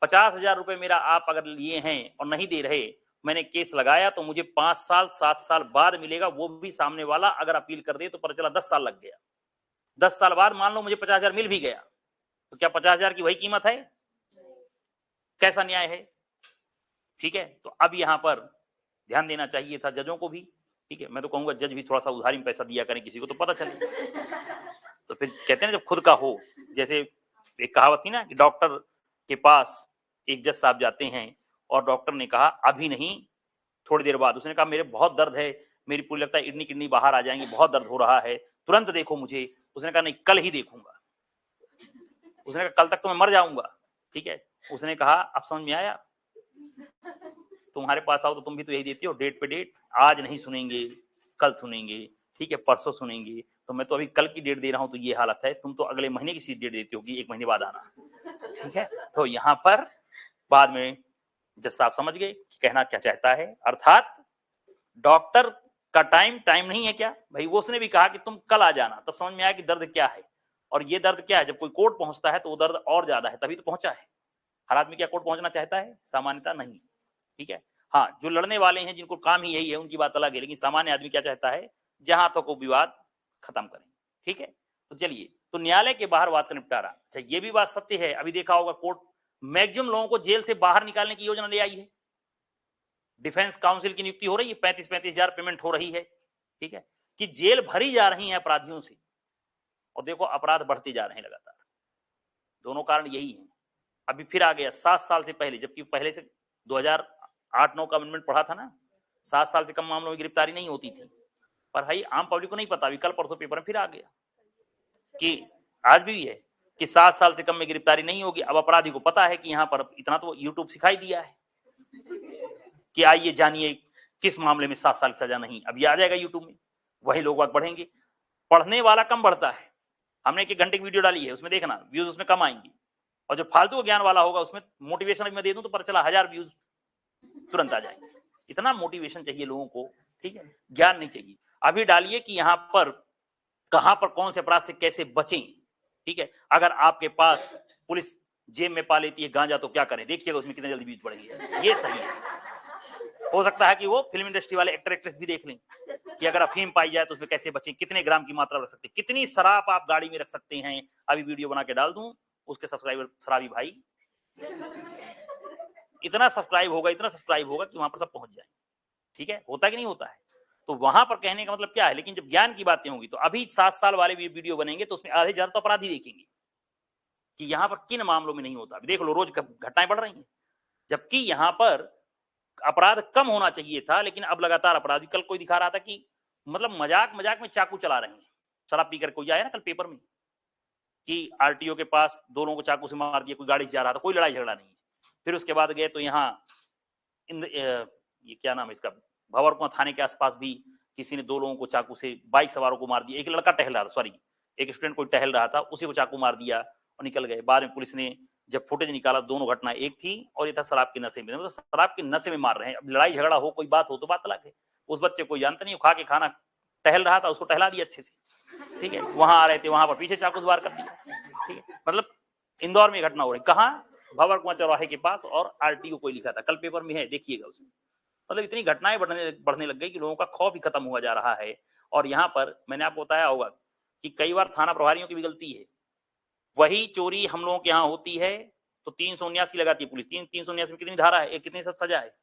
50,000 रुपए मेरा आप अगर लिए हैं और नहीं दे रहे, मैंने केस लगाया तो मुझे 5 साल 7 साल बाद मिलेगा, वो भी सामने वाला अगर अपील कर दे तो पता चला 10 साल लग गया। 10 साल बाद मान लो मुझे 50,000 मिल भी गया, तो क्या 50,000 की वही कीमत है? कैसा न्याय है? ठीक है, तो अब यहां पर ध्यान देना चाहिए था जजों को भी, ठीक है। मैं तो कहूंगा जज भी थोड़ा सा उधारी में पैसा दिया करें किसी को तो पता चले। तो फिर कहते हैं जब खुद का हो, जैसे एक कहावत थी ना कि डॉक्टर के पास एक जज साहब जाते हैं और डॉक्टर ने कहा अभी नहीं थोड़ी देर बाद, उसने कहा मेरे बहुत दर्द है, मेरी पूरी लगता है इडनी किडनी बाहर आ जाएंगी, बहुत दर्द हो रहा है, तुरंत देखो मुझे। उसने कहा नहीं कल ही देखूंगा। उसने कहा कल तक तो मैं मर जाऊंगा, ठीक है। उसने कहा अब समझ में आया, तुम्हारे पास आओ तो तुम भी तो यही देती हो, डेट पे डेट, आज नहीं सुनेंगे कल सुनेंगे, ठीक है, परसों सुनेंगे, तो मैं तो अभी कल की डेट दे रहा हूं तो ये हालत है, तुम तो अगले महीने की डेट देती होगी, 1 महीने बाद आना, ठीक है। तो यहाँ पर बाद में जज साहब समझ गए कि कहना क्या चाहता है, अर्थात डॉक्टर का टाइम नहीं है क्या भाई, वो उसने भी कहा कि तुम कल आ जाना, तब समझ में आया कि दर्द क्या है। और ये दर्द क्या है, जब कोई कोर्ट पहुंचता है तो वो दर्द और ज्यादा है, तभी तो पहुंचा है। हर आदमी क्या कोर्ट पहुंचना चाहता है? सामान्यता नहीं, ठीक है। हाँ, जो लड़ने वाले हैं जिनको काम ही यही है उनकी बात अलग है, लेकिन सामान्य आदमी क्या चाहता है, जहां तक वो विवाद खत्म करें, ठीक है। तो चलिए, तो न्यायालय के बाहर बात का निपटारा। अच्छा, ये भी बात सत्य है, अभी देखा होगा कोर्ट मैक्सिमम लोगों को जेल से बाहर निकालने की योजना ले आई है। डिफेंस काउंसिल की नियुक्ति हो रही है, 35,000 पेमेंट हो रही है, ठीक है, कि जेल भरी जा रही है अपराधियों से, और देखो अपराध बढ़ते जा रहे हैं लगातार। दोनों कारण यही है। अभी फिर आ गया 7 साल से पहले, जबकि पहले से 2008-9 का अमेंडमेंट पढ़ा था ना, 7 साल से कम मामलों में गिरफ्तारी नहीं होती थी। पर भाई आम पब्लिक को नहीं पता, अभी कल परसों पेपर में फिर आ गया कि आज भी है कि 7 साल से कम में गिरफ्तारी नहीं होगी। अब अपराधी को पता है कि यहाँ पर इतना तो यूट्यूब सिखाई दिया है कि आइए जानिए किस मामले में 7 साल की सजा नहीं, अब ये आ जाएगा यूट्यूब में, वही लोग बात बढ़ेंगे। पढ़ने वाला कम बढ़ता है। हमने 1 घंटे की वीडियो डाली है, उसमें देखना व्यूज उसमें कम आएंगे, और जो फालतू ज्ञान वाला होगा उसमें मोटिवेशन मैं दे दूं तो पता चला 1000 व्यूज तुरंत आ जाएंगे। इतना मोटिवेशन चाहिए लोगों को, ठीक है, ज्ञान नहीं चाहिए। अभी डालिए कि यहाँ पर कहां पर कौन से अपराध से कैसे बचें, ठीक है। अगर आपके पास पुलिस जेब में पा लेती है गांजा तो क्या करें, देखिएगा उसमें कितने जल्दी व्यूज बढ़ेंगे। ये सही है। हो सकता है कि वो फिल्म इंडस्ट्री वाले एक्टर एक्ट्रेस भी देख लें कि अगर अफीम पाई जाए तो उसमें कैसे बचें, कितने ग्राम की मात्रा रख सकते हैं, कितनी शराब आप गाड़ी में रख सकते हैं। अभी वीडियो बना के डाल दूं, उसके सब्सक्राइबर शराबी भाई इतना सब्सक्राइब होगा कि वहां पर सब पहुंच जाए, ठीक है। होता कि नहीं होता है? तो वहां पर कहने का मतलब क्या है, लेकिन जब ज्ञान की बातें होंगी तो अभी 7 साल वाले वीडियो बनेंगे तो उसमें आधे ज्यादा तो अपराधी देखेंगे कि यहाँ पर किन मामलों में नहीं होता। अभी देख लो रोज घटनाएं बढ़ रही हैं, जबकि यहाँ पर अपराध कम होना चाहिए था, लेकिन अब लगातार अपराधी। कल कोई दिखा रहा था कि मतलब मजाक मजाक में चाकू चला रहे हैं, शराब पीकर। कोई आया ना कल पेपर में कि आरटीओ के पास 2 लोगों को चाकू से मार दिया, कोई गाड़ी से जा रहा था, कोई लड़ाई झगड़ा नहीं है। फिर उसके बाद गए तो यहाँ ये क्या नाम है इसका, भंवरकुआं थाने के आसपास भी किसी ने 2 लोगों को चाकू से, बाइक सवारों को मार दिया। एक लड़का टहल रहा था, सॉरी एक स्टूडेंट कोई टहल रहा था, उसी को चाकू मार दिया और निकल गए। बाद में पुलिस ने जब फुटेज निकाला, दोनों घटना एक थी और ये था शराब के नशे में। मतलब शराब के नशे में मार रहे हैं। अब लड़ाई झगड़ा हो, कोई बात हो तो बात अलग है। उस बच्चे को जानता नहीं, खा के खाना टहल रहा था, उसको टहला दिया अच्छे से, ठीक है। वहां आ रहे थे, वहां पर पीछे चाकू से वार कर दिया, ठीक है। मतलब इंदौर में घटना हो रही, कहाँ? भंवरकुआं चौराहे के पास, और आरटीओ कोई लिखा था, कल पेपर में है, देखिएगा उसमें। मतलब इतनी घटनाएं बढ़ने लग गई कि लोगों का खौफ ही खत्म हुआ जा रहा है। और यहाँ पर मैंने आपको बताया होगा कि कई बार थाना प्रभारियों की भी गलती है। वही चोरी हम लोगों के यहाँ होती है तो 379 लगाती है पुलिस। 379 में कितनी धारा है, कितनी सजा है,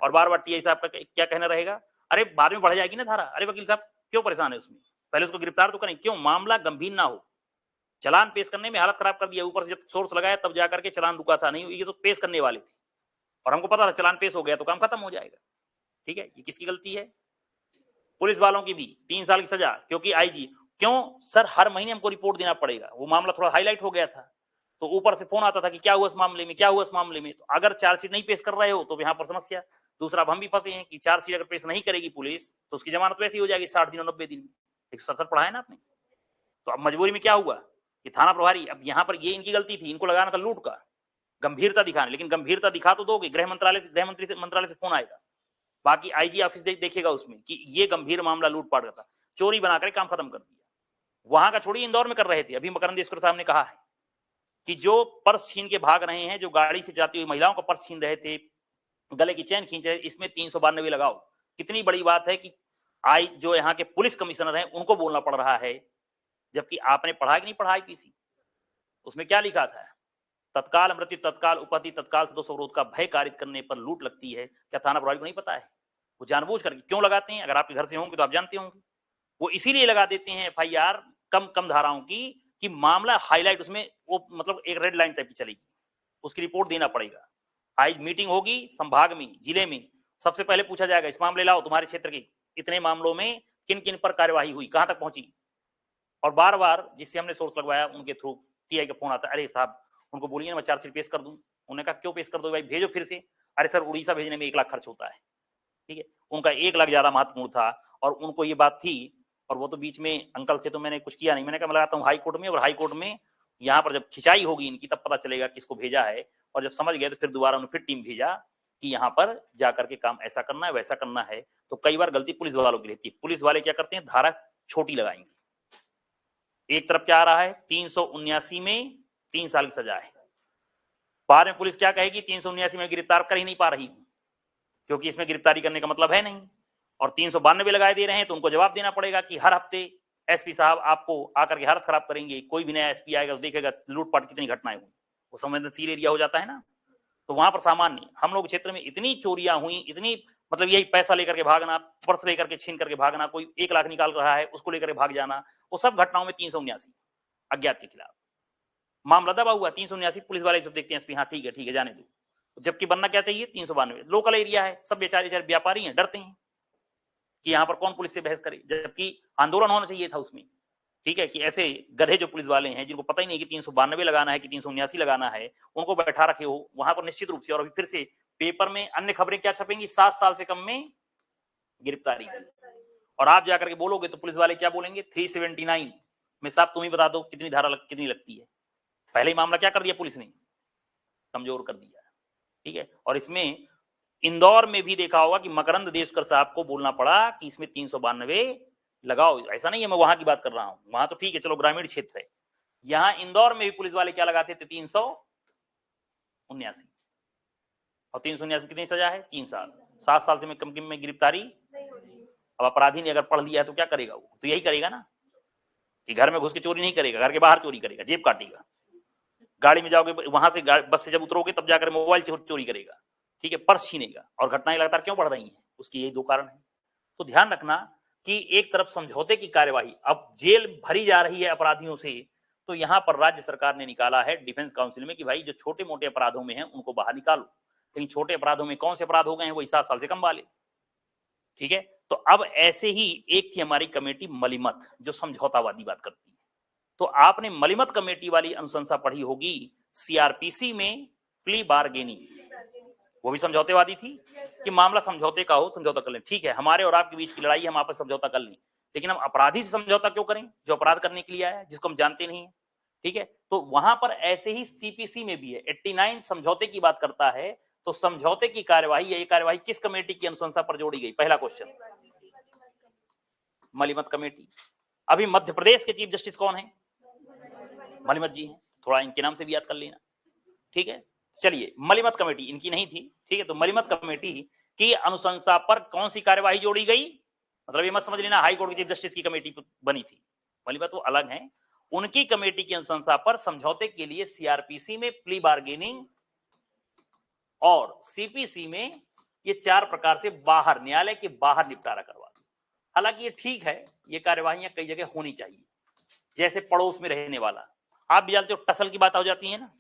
और बार बार टीआई साहब का क्या कहना रहेगा, अरे बाद में बढ़ जाएगी ना धारा, अरे वकील साहब क्यों परेशान है उसमें, पहले उसको गिरफ्तार तो करें। क्यों? मामला गंभीर ना हो, चलान पेश करने में हालत खराब कर दिया। ऊपर से जब सोर्स लगाया तब जाकर के चलान रुका था, नहीं ये तो पेश करने वाले थे और हमको पता था चलान पेश हो गया तो काम खत्म हो जाएगा, ठीक है। ये किसकी गलती है? पुलिस वालों की भी। 3 साल की सजा क्योंकि आईजी। क्यों सर? हर महीने हमको रिपोर्ट देना पड़ेगा। वो मामला थोड़ा हाईलाइट हो गया था तो ऊपर से फोन आता था कि क्या हुआ इस मामले में, क्या हुआ इस मामले में। तो अगर चार्जशीट नहीं पेश कर रहे हो तो यहाँ पर समस्या, दूसरा अब हम भी फंसे हैं कि चार्जशीट अगर पेश नहीं करेगी पुलिस तो उसकी जमानत वैसे ही हो जाएगी 60 दिन और 90 दिन। 167 पढ़ा है ना आपने। तो अब मजबूरी में क्या हुआ कि थाना प्रभारी, अब यहाँ पर ये इनकी गलती थी, इनको लगाना था लूट का, गंभीरता दिखाने, लेकिन गंभीरता दिखा तो दोगे, गृह मंत्रालय से फोन आएगा, बाकी आईजी ऑफिस देखेगा उसमें कि ये गंभीर मामला लूटपाट का था, चोरी बनाकर काम खत्म कर दिया। वहां का छोड़ी, इंदौर में कर रहे थे। अभी मकरंद देशकर साहब ने कहा है कि जो पर्स छीन के भाग रहे हैं, जो गाड़ी से जाती हुई महिलाओं का पर्स छीन रहे थे, गले की चैन खींच रहे, इसमें 392 लगाओ। कितनी बड़ी बात है कि आई जो यहाँ के पुलिस कमिश्नर हैं उनको बोलना पड़ रहा है, जबकि आपने पढ़ा कि नहीं पढ़ा आईपीसी, उसमें क्या लिखा था, तत्काल मृत्यु, तत्काल उपहति, तत्काल सदोष अवरोध का भय कारित करने पर लूट लगती है। क्या थाना प्रभारी को नहीं पता है? वो जानबूझ करके क्यों लगाते हैं? अगर आपके घर से होंगे तो आप जानते होंगे। वो इसीलिए लगा देते हैं एफआईआर कम धाराओं की कि मामला हाईलाइट, उसमें वो मतलब एक रेड लाइन टाइप की चलेगी, उसकी रिपोर्ट देना पड़ेगा। आज मीटिंग होगी संभाग में, जिले में, सबसे पहले पूछा जाएगा इस मामले लाओ, तुम्हारे क्षेत्र के इतने मामलों में किन किन पर कार्यवाही हुई, कहां तक पहुंची। और बार बार जिससे हमने सोर्स लगवाया उनके थ्रू टीआई का फोन आता, अरे साहब उनको बोलिए ना मैं चार्जशीट पेश कर दूं। उन्होंने कहा क्यों पेश कर दो भाई, भेजो फिर से। अरे सर उड़ीसा भेजने में 1 लाख खर्च होता है। ठीक है, उनका 1 लाख ज्यादा महत्वपूर्ण था और उनको ये बात थी, और वो तो बीच में अंकल थे तो मैंने कुछ किया नहीं। मैंने कहा मैं लगाता हूँ हाई कोर्ट में, और हाई कोर्ट में यहाँ पर जब खिंचाई होगी इनकी तब पता चलेगा किसको भेजा है। और जब समझ गए तो फिर दोबारा उन्होंने फिर टीम भेजा कि यहाँ पर जाकर के काम ऐसा करना है वैसा करना है। तो कई बार गलती पुलिस वालों की रहती है। पुलिस वाले क्या करते हैं, धारा छोटी लगाएंगे। एक तरफ क्या आ रहा है, 379 में 3 साल की सजा है, बाद में पुलिस क्या कहेगी 379 में गिरफ्तार कर ही नहीं पा रही क्योंकि इसमें गिरफ्तारी करने का मतलब है नहीं, और 392 लगाए दे रहे हैं तो उनको जवाब देना पड़ेगा कि हर हफ्ते एसपी साहब आपको आकर के हालत खराब करेंगे। कोई भी नया एसपी आएगा तो देखेगा लूटपाट कितनी घटनाएं हुई, वो संवेदनशील एरिया हो जाता है ना। तो वहां पर सामान्य हम लोग क्षेत्र में इतनी चोरियां हुई, इतनी मतलब यही पैसा लेकर के भागना, पर्स लेकर के छीन करके भागना, कोई 1 लाख निकाल रहा है उसको लेकर के भाग जाना, वो सब घटनाओं में 379 अज्ञात के खिलाफ मामला दबा हुआ। 379 पुलिस वाले जब देखते हैं एसपी, हाँ ठीक है जाने दो, जबकि बनना क्या चाहिए 392। लोकल एरिया है, सब बेचारे व्यापारी हैं, डरते हैं कि यहाँ पर कौन पुलिस से बहस करे, जबकि आंदोलन होना चाहिए था उसमें। ठीक है, कि ऐसे गधे जो पुलिस वाले हैं जिनको पता ही नहीं कि 392 लगाना है कि 379 लगाना है, उनको बैठा रखे हो वहां पर निश्चित रूप से। और अभी फिर से पेपर में अन्य खबरें क्या छपेंगी, 7 साल से कम में गिरफ्तारी की, और आप जाकर के बोलोगे तो पुलिस वाले क्या बोलेंगे 379 में। साहब तुम ही बता दो कितनी धारा कितनी लगती है। पहले ही मामला क्या कर दिया पुलिस ने, कमजोर कर दिया। ठीक है, और इसमें इंदौर में भी देखा होगा कि मकरंद देशकर साहब को बोलना पड़ा कि इसमें 392 लगाओ। ऐसा नहीं है मैं वहां की बात कर रहा हूं, वहां तो ठीक है चलो ग्रामीण क्षेत्र है, यहां इंदौर में भी पुलिस वाले क्या लगाते थे 379, और 379 कितनी सजा है 3 साल। 7 साल से कम में गिरफ्तारी। अब अपराधी ने अगर पढ़ लिया है तो क्या करेगा, वो तो यही करेगा ना कि घर में घुस के चोरी नहीं करेगा, घर के बाहर चोरी करेगा, जेब काटेगा, गाड़ी में जाओगे वहां से बस से जब उतरोगे तब जाकर मोबाइल से चोरी करेगा। ठीक है, पर्स छीनेगा। और घटनाएं लगातार क्यों बढ़ रही हैं, उसकी यही 2 कारण है। तो ध्यान रखना कि एक तरफ समझौते की कार्यवाही, अब जेल भरी जा रही है अपराधियों से, तो यहां पर राज्य सरकार ने निकाला है डिफेंस काउंसिल में कि भाई जो छोटे मोटे अपराधों में हैं उनको बाहर निकालो। लेकिन छोटे अपराधों में कौन से अपराध हो गए हैं, वही 7 साल से कम वाले। ठीक है, तो अब ऐसे ही एक थी हमारी कमेटी मलिमत, जो समझौतावादी बात करती है। तो आपने मलिमत कमेटी वाली अनुशंसा पढ़ी होगी, सीआरपीसी में प्ली बारगेनिंग, वो भी समझौतेवादी थी कि मामला समझौते का हो, समझौता कर लें। ठीक है, हमारे और आपके बीच की लड़ाई है, हम आपस समझौता कर लें, लेकिन हम अपराधी से समझौता क्यों करें जो अपराध करने के लिए आया है, जिसको हम जानते नहीं है। ठीक है, तो वहां पर ऐसे ही सीपीसी में भी है, 89 समझौते की बात करता है। तो समझौते की कार्यवाही, ये कार्यवाही किस कमेटी की अनुशंसा पर जोड़ी गई, पहला क्वेश्चन, मलिमत कमेटी। अभी मध्य प्रदेश के चीफ जस्टिस कौन है, मलिमत जी हैं, थोड़ा इनके नाम से भी याद कर लेना। ठीक है, चलिए मलिमत कमेटी इनकी नहीं थी। ठीक है, तो मलिमत कमेटी की अनुशंसा पर कौन सी कार्यवाही जोड़ी गई, मतलब ये मत समझ लेना हाई कोर्ट के चीफ जस्टिस की कमेटी बनी थी, मलिमत वो अलग है। उनकी कमेटी की अनुशंसा पर समझौते के लिए सीआरपीसी में प्ली बार्गेनिंग और सीपीसी में ये 4 प्रकार से बाहर, न्यायालय के बाहर निपटारा करवा। हालांकि ये ठीक है, ये कार्यवाहियां कई जगह होनी चाहिए, जैसे पड़ोस में रहने वाला, आप भी जानते हो टसल की बात हो जाती है ना,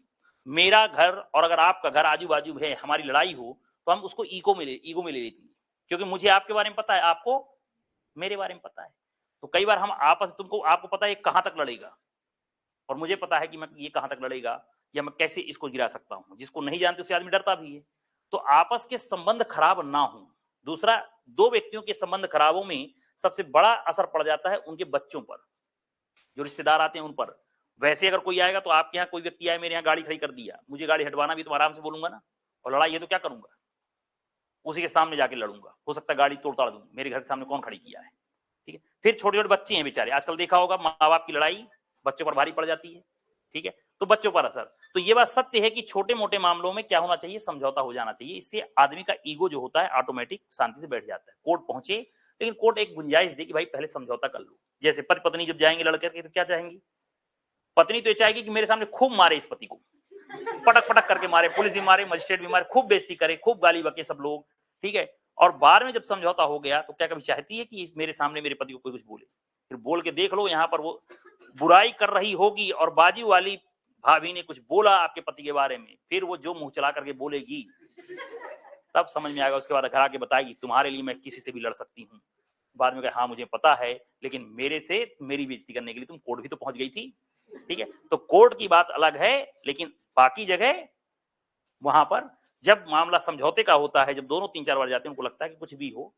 मेरा घर और अगर आपका घर आजू बाजू है, हमारी लड़ाई हो तो हम उसको ईगो में ले लेती है, क्योंकि मुझे आपके बारे में पता है, आपको मेरे बारे में पता है। तो कई बार हम आपस, तुमको आपको पता है कहां तक लड़ेगा, और मुझे पता है कि मैं ये कहां तक लड़ेगा या मैं कैसे इसको गिरा सकता हूं। जिसको नहीं जानते उससे आदमी डरता भी है। तो आपस के संबंध खराब ना हो। दूसरा, दो व्यक्तियों के संबंध खराबों में सबसे बड़ा असर पड़ जाता है उनके बच्चों पर, जो रिश्तेदार आते हैं उन पर। वैसे अगर कोई आएगा तो आपके यहाँ कोई व्यक्ति आए, मेरे यहाँ गाड़ी खड़ी कर दिया, मुझे गाड़ी हटवाना भी तो आराम से बोलूंगा ना, और लड़ाई है तो क्या करूंगा, उसी के सामने जाके लड़ूंगा, हो सकता है गाड़ी तोड़ ताड़ दूं, मेरे घर के सामने कौन खड़ी किया है, ठीक है। फिर छोटे छोटे बच्चे हैं बेचारे, आजकल देखा होगा माँ बाप की लड़ाई बच्चों पर भारी पड़ जाती है, ठीक है, तो बच्चों पर असर। तो ये बात सत्य है कि छोटे मोटे मामलों में क्या होना चाहिए, समझौता हो जाना चाहिए, इससे आदमी का ईगो जो होता है ऑटोमेटिक शांति से बैठ जाता है। कोर्ट पहुंचे, लेकिन कोर्ट एक गुंजाइश दे कि भाई पहले समझौता कर लो। जैसे पति पत्नी जब जाएंगे लड़के के, तो क्या चाहेंगी, पत्नी तो ये चाहेगी कि मेरे सामने खूब मारे इस पति को, पटक पटक करके मारे, पुलिस भी मारे, मजिस्ट्रेट भी मारे, खूब बेइज्जती करे, खूब गाली बके सब लोग, ठीक है। और बाद में जब समझौता हो गया तो क्या कभी चाहती है कि मेरे सामने मेरे पति को कोई कुछ बोले? फिर बोल के देख लो, यहाँ पर वो बुराई कर रही होगी और बाजू वाली भाभी ने कुछ बोला आपके पति के बारे में, फिर वो जो मुंह चला करके बोलेगी तब समझ में आएगा। उसके बाद घर आके बताएगी तुम्हारे लिए मैं किसी से भी लड़ सकती हूँ। बाद में कहा हाँ मुझे पता है, लेकिन मेरे से मेरी बेइज्जती करने के लिए तुम कोर्ट भी तो पहुंच गई थी, ठीक है। तो कोर्ट की बात अलग है, लेकिन बाकी जगह वहां पर जब मामला समझौते का होता है, जब दोनों 3-4 बार जाते हैं, उनको लगता है कि कुछ भी हो,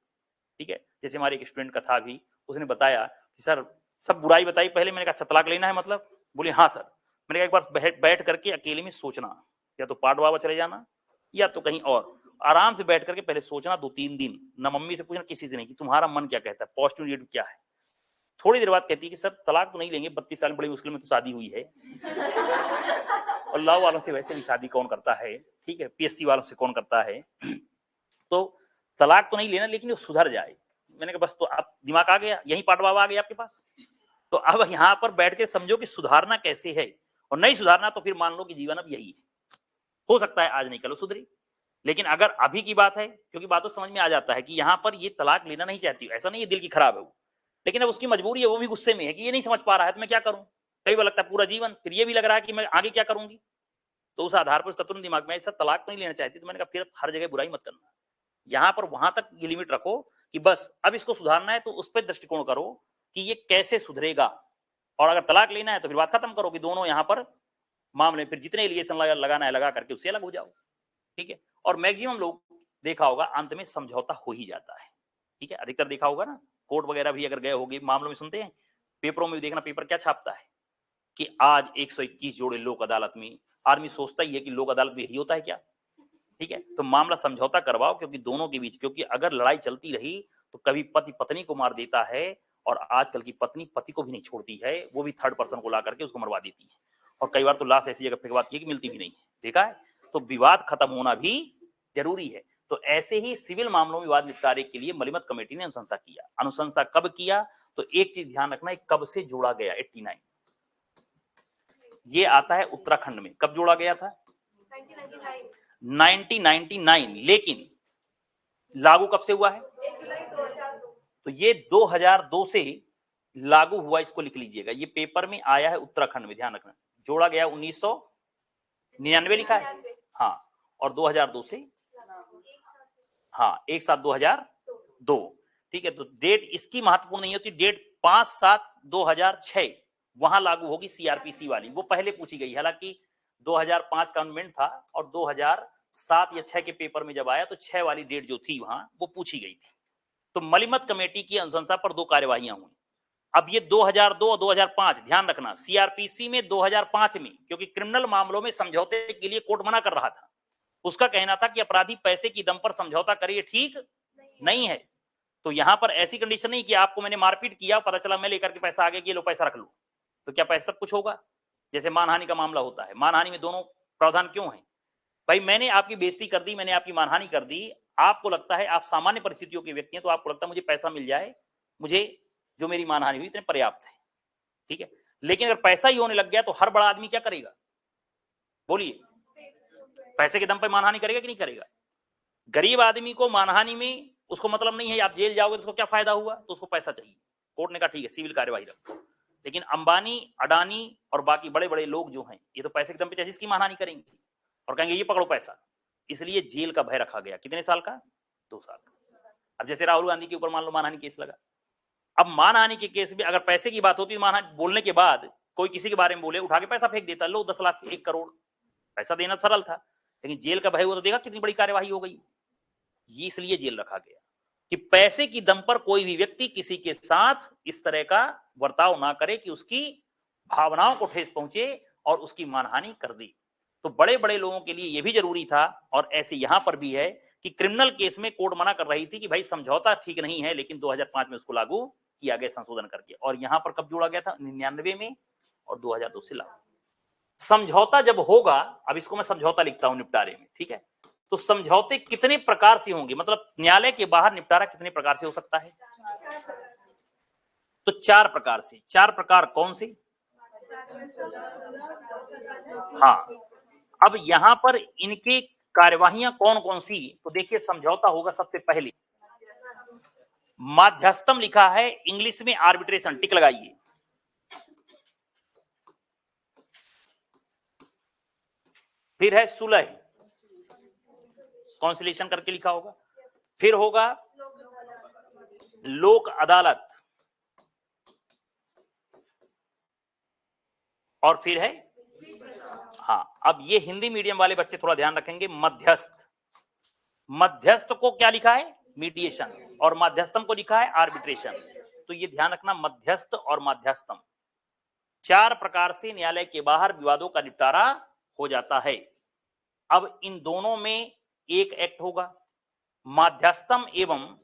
ठीक है। जैसे हमारे एक स्टूडेंट का था भी, उसने बताया कि सर सब बुराई बताई पहले, मैंने कहा अच्छा तलाक लेना है मतलब, बोले हाँ सर। मैंने कहा एक बार बैठ करके अकेले में सोचना, या तो पाट बाबा चले जाना या तो कहीं और, आराम से बैठ करके पहले सोचना 2-3 दिन, ना मम्मी से पूछना किसी से नहीं, कि तुम्हारा मन क्या कहता है, पॉजिटिव नेगेटिव क्या है। थोड़ी देर बाद कहती है कि सर तलाक तो नहीं लेंगे, 32 साल बड़ी मुश्किल में तो शादी हुई है, और लव वालों से वैसे भी शादी कौन करता है, ठीक है, पीएससी वालों से कौन करता है, तो तलाक तो नहीं लेना, लेकिन वो सुधर जाए। मैंने कहा बस, तो आप दिमाग आ गया, यही पाट बाबा आ गया आपके पास। तो अब यहाँ पर बैठ के समझो कि सुधारना कैसे है, और नहीं सुधारना तो फिर मान लो कि जीवन अब यही है, हो सकता है आज नहीं कल सुधरी। लेकिन अगर अभी की बात है, क्योंकि बातों समझ में आ जाता है कि यहाँ पर ये तलाक लेना नहीं चाहती, ऐसा नहीं है दिल की खराब है वो, लेकिन अब उसकी मजबूरी है, वो भी गुस्से में है कि ये नहीं समझ पा रहा है तो मैं क्या करूं। कई बार लगता है पूरा जीवन, फिर ये भी लग रहा है कि मैं आगे क्या करूंगी। तो उस आधार पर उसका तुरंत दिमाग में, सर तलाक तो नहीं लेना चाहती, तो मैंने कहा फिर हर जगह बुराई मत करना, यहाँ पर वहां तक ये लिमिट रखो कि बस अब इसको सुधारना है तो उस पर दृष्टिकोण करो कि ये कैसे सुधरेगा, और अगर तलाक लेना है तो फिर बात खत्म करो कि दोनों यहाँ पर मामले, फिर जितने एलिगेशन लगाना है लगा करके उससे अलग हो जाओ, ठीक है। और मैक्सिमम लोग देखा होगा अंत में समझौता हो ही जाता है, ठीक है, अधिकतर देखा होगा ना, कोर्ट वगैरह भी अगर गए होंगे मामलों में सुनते हैं, पेपरों में भी देखना, पेपर क्या छापता है कि आज 121 जोड़े लोक अदालत में। आदमी सोचता ही है कि लोक अदालत में यही होता है क्या, ठीक है। तो मामला समझौता करवाओ, क्योंकि दोनों के बीच, क्योंकि अगर लड़ाई चलती रही तो कभी पति पत्नी को मार देता है, और आजकल की पत्नी पति को भी नहीं छोड़ती है, वो भी थर्ड पर्सन को ला करके उसको मरवा देती है, और कई बार तो लाश ऐसी जगह फेंकवाती है कि मिलती भी नहीं है, देखा है। तो विवाद खत्म होना भी जरूरी है। तो ऐसे ही सिविल मामलों में विवाद निपटारे के लिए मलिमत कमेटी ने अनुशंसा किया। अनुशंसा कब किया, तो एक चीज ध्यान रखना है, कब से जोड़ा गया, 89 ये आता है उत्तराखंड में। कब जोड़ा गया था, 1999। लेकिन लागू कब से हुआ है, 1 जुलाई 2002। तो ये 2002 से लागू हुआ, इसको लिख लीजिएगा, ये पेपर में आया है उत्तराखंड में, ध्यान रखना। जोड़ा गया 1999 लिखा है, हाँ, और 2002 से, हाँ, एक साथ 2002, ठीक है। तो डेट इसकी महत्वपूर्ण नहीं होती, डेट 5/7/2006 वहां लागू होगी सीआरपीसी वाली, वो पहले पूछी गई। हालांकि 2005 का अमेंडमेंट था, और 2007 या 6 के पेपर में जब आया तो 6 वाली डेट जो थी वहां वो पूछी गई थी। तो मलिमत कमेटी की अनुशंसा पर 2 कार्यवाहियां हुई। अब ये 2002 और 2005 ध्यान रखना, सीआरपीसी में 2005 में, क्योंकि क्रिमिनल मामलों में समझौते के लिए कोर्ट मना कर रहा था। उसका कहना था कि अपराधी पैसे की दम पर समझौता करे, ठीक नहीं है। तो यहां पर ऐसी कंडीशन नहीं कि आपको मैंने मारपीट किया, पता चला मैं लेकर के पैसा आ गया कि लो पैसा रख लो, तो क्या पैसा सब कुछ होगा। जैसे मानहानि का मामला होता है, मानहानि में दोनों प्रावधान क्यों है, भाई मैंने आपकी बेइज्जती कर दी, मैंने आपकी मानहानि कर दी, आपको लगता है आप सामान्य परिस्थितियों के व्यक्ति हैं, तो आपको लगता है मुझे पैसा मिल जाए, मुझे जो मेरी मानहानि हुई इतने पर्याप्त है, ठीक है। लेकिन अगर पैसा ही होने लग गया तो हर बड़ा आदमी क्या करेगा, बोलिए, पैसे के दम पर मानहानि करेगा कि नहीं करेगा। गरीब आदमी को मानहानि में उसको मतलब नहीं है, आप जेल जाओगे तो उसको क्या फायदा हुआ, तो उसको पैसा चाहिए। कोर्ट ने कहा ठीक है सिविल कार्यवाही रखो। लेकिन अंबानी, अडानी और बाकी बड़े बड़े लोग जो हैं, ये तो पैसे के दम पे जिसकी मानहानि करेंगे और कहेंगे ये पकड़ो पैसा, इसलिए जेल का भय रखा गया। कितने साल का, 2 साल का। अब जैसे राहुल गांधी के ऊपर मान लो मानहानि केस लगा, अब मानहानि के केस में अगर पैसे की बात होती है, मानहानि बोलने के बाद कोई किसी के बारे में बोले, उठा के पैसा फेंक देता, लो 10 लाख 1 करोड़, पैसा देना सरल था। लेकिन जेल का भय हुआ तो देखा कितनी बड़ी कार्यवाही हो गई। ये इसलिए जेल रखा गया कि पैसे की दम पर कोई भी व्यक्ति किसी के साथ इस तरह का बर्ताव ना करे कि उसकी भावनाओं को ठेस पहुंचे और उसकी मानहानि कर दी। तो बड़े बड़े लोगों के लिए यह भी जरूरी था, और ऐसे यहां पर भी है कि क्रिमिनल केस में कोर्ट मना कर रही थी कि भाई समझौता ठीक नहीं है, लेकिन 2005 में उसको लागू किया गया संशोधन करके, और यहां पर कब जोड़ा गया था, 99 में और 2002 से लागू। समझौता जब होगा, अब इसको मैं समझौता लिखता हूं निपटारे में, ठीक है, तो समझौते कितने प्रकार से होंगे, मतलब न्यायालय के बाहर निपटारा कितने प्रकार से हो सकता है, तो 4 प्रकार से। 4 प्रकार कौन से? हाँ, अब यहां पर इनकी कार्यवाहियां कौन कौन सी, तो देखिए समझौता होगा सबसे पहले, माध्यस्थम लिखा है इंग्लिश में आर्बिट्रेशन, टिक लगाइए। फिर है सुलह, कॉन्सिलेशन करके लिखा होगा। फिर होगा लोक अदालत, और फिर है, हाँ, अब ये हिंदी मीडियम वाले बच्चे थोड़ा ध्यान रखेंगे, मध्यस्थ। मध्यस्थ को क्या लिखा है, मीडिएशन, और मध्यस्थम को लिखा है आर्बिट्रेशन। तो ये ध्यान रखना, मध्यस्थ और मध्यस्थम 4 प्रकार से न्यायालय के बाहर विवादों का निपटारा हो जाता है। अब इन दोनों में एक एक्ट होगा, माध्यस्थम एवं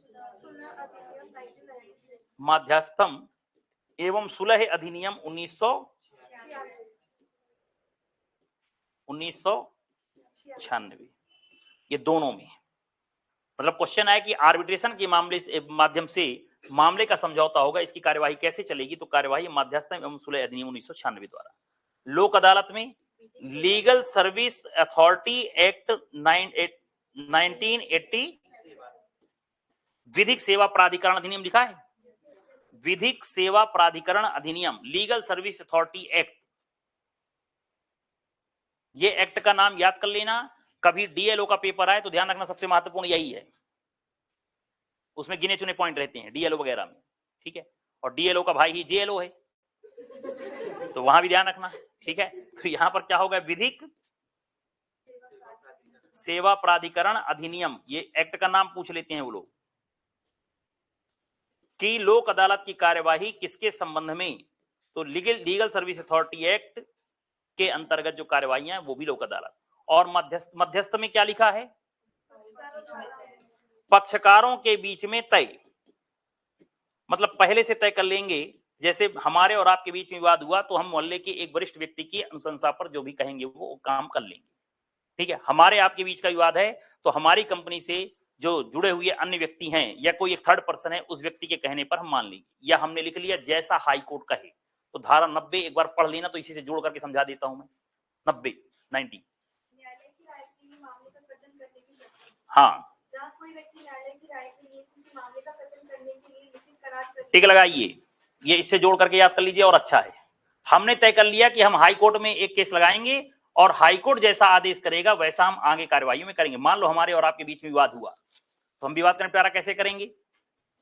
सुलह अधिनियम 1996, ये दोनों में, मतलब क्वेश्चन है कि आर्बिट्रेशन के माध्यम से मामले का समझौता होगा, इसकी कार्यवाही कैसे चलेगी, तो कार्यवाही मध्यस्थम एवं सुलह अधिनियम 1996 द्वारा। लोक अदालत में लीगल सर्विस अथॉरिटी एक्ट 1980, विधिक सेवा प्राधिकरण अधिनियम लिखा है, विधिक सेवा प्राधिकरण अधिनियम, लीगल सर्विस अथॉरिटी एक्ट, ये एक्ट का नाम याद कर लेना। कभी डीएलओ का पेपर आए तो ध्यान रखना, सबसे महत्वपूर्ण यही है, उसमें गिने चुने पॉइंट रहते हैं डीएलओ वगैरह में, ठीक है, और डीएलओ का भाई ही जेएलओ है, तो वहां भी ध्यान रखना, ठीक है। तो यहां पर क्या होगा, विधिक सेवा प्राधिकरण अधिनियम, ये एक्ट का नाम पूछ लेते हैं वो लोग, कि लोक अदालत की कार्यवाही किसके संबंध में, तो लीगल सर्विस अथॉरिटी एक्ट के अंतर्गत जो कार्यवाहियां हैं वो भी लोक अदालत। और मध्यस्थ में क्या लिखा है, पक्षकारों के बीच में तय, मतलब पहले से तय कर लेंगे, जैसे हमारे और आपके बीच में विवाद हुआ तो हम मोहल्ले के एक वरिष्ठ व्यक्ति की अनुशंसा पर जो भी कहेंगे वो काम कर लेंगे, ठीक है। हमारे आपके बीच का विवाद है तो हमारी कंपनी से जो जुड़े हुए अन्य व्यक्ति हैं या कोई एक थर्ड पर्सन है, उस व्यक्ति के कहने पर हम मान लेंगे, या हमने लिख लिया जैसा हाई कोर्ट कहे। तो धारा 90 एक बार पढ़ लेना, तो इसी से जोड़ करके समझा देता हूं मैं, 90 90, हाँ, कोई व्यक्ति न्यायालय की राय के लिए किसी मामले का कथन करने के लिए लिखित करार करे, टिक लगाइए, ये इससे जोड़ करके याद कर लीजिए, और अच्छा है, हमने तय कर लिया कि हम हाई कोर्ट में एक केस लगाएंगे और हाई कोर्ट जैसा आदेश करेगा वैसा हम आगे कार्यवाही में करेंगे। मान लो हमारे और आपके बीच में विवाद हुआ, तो हम विवाद का निपटारा कैसे करेंगे,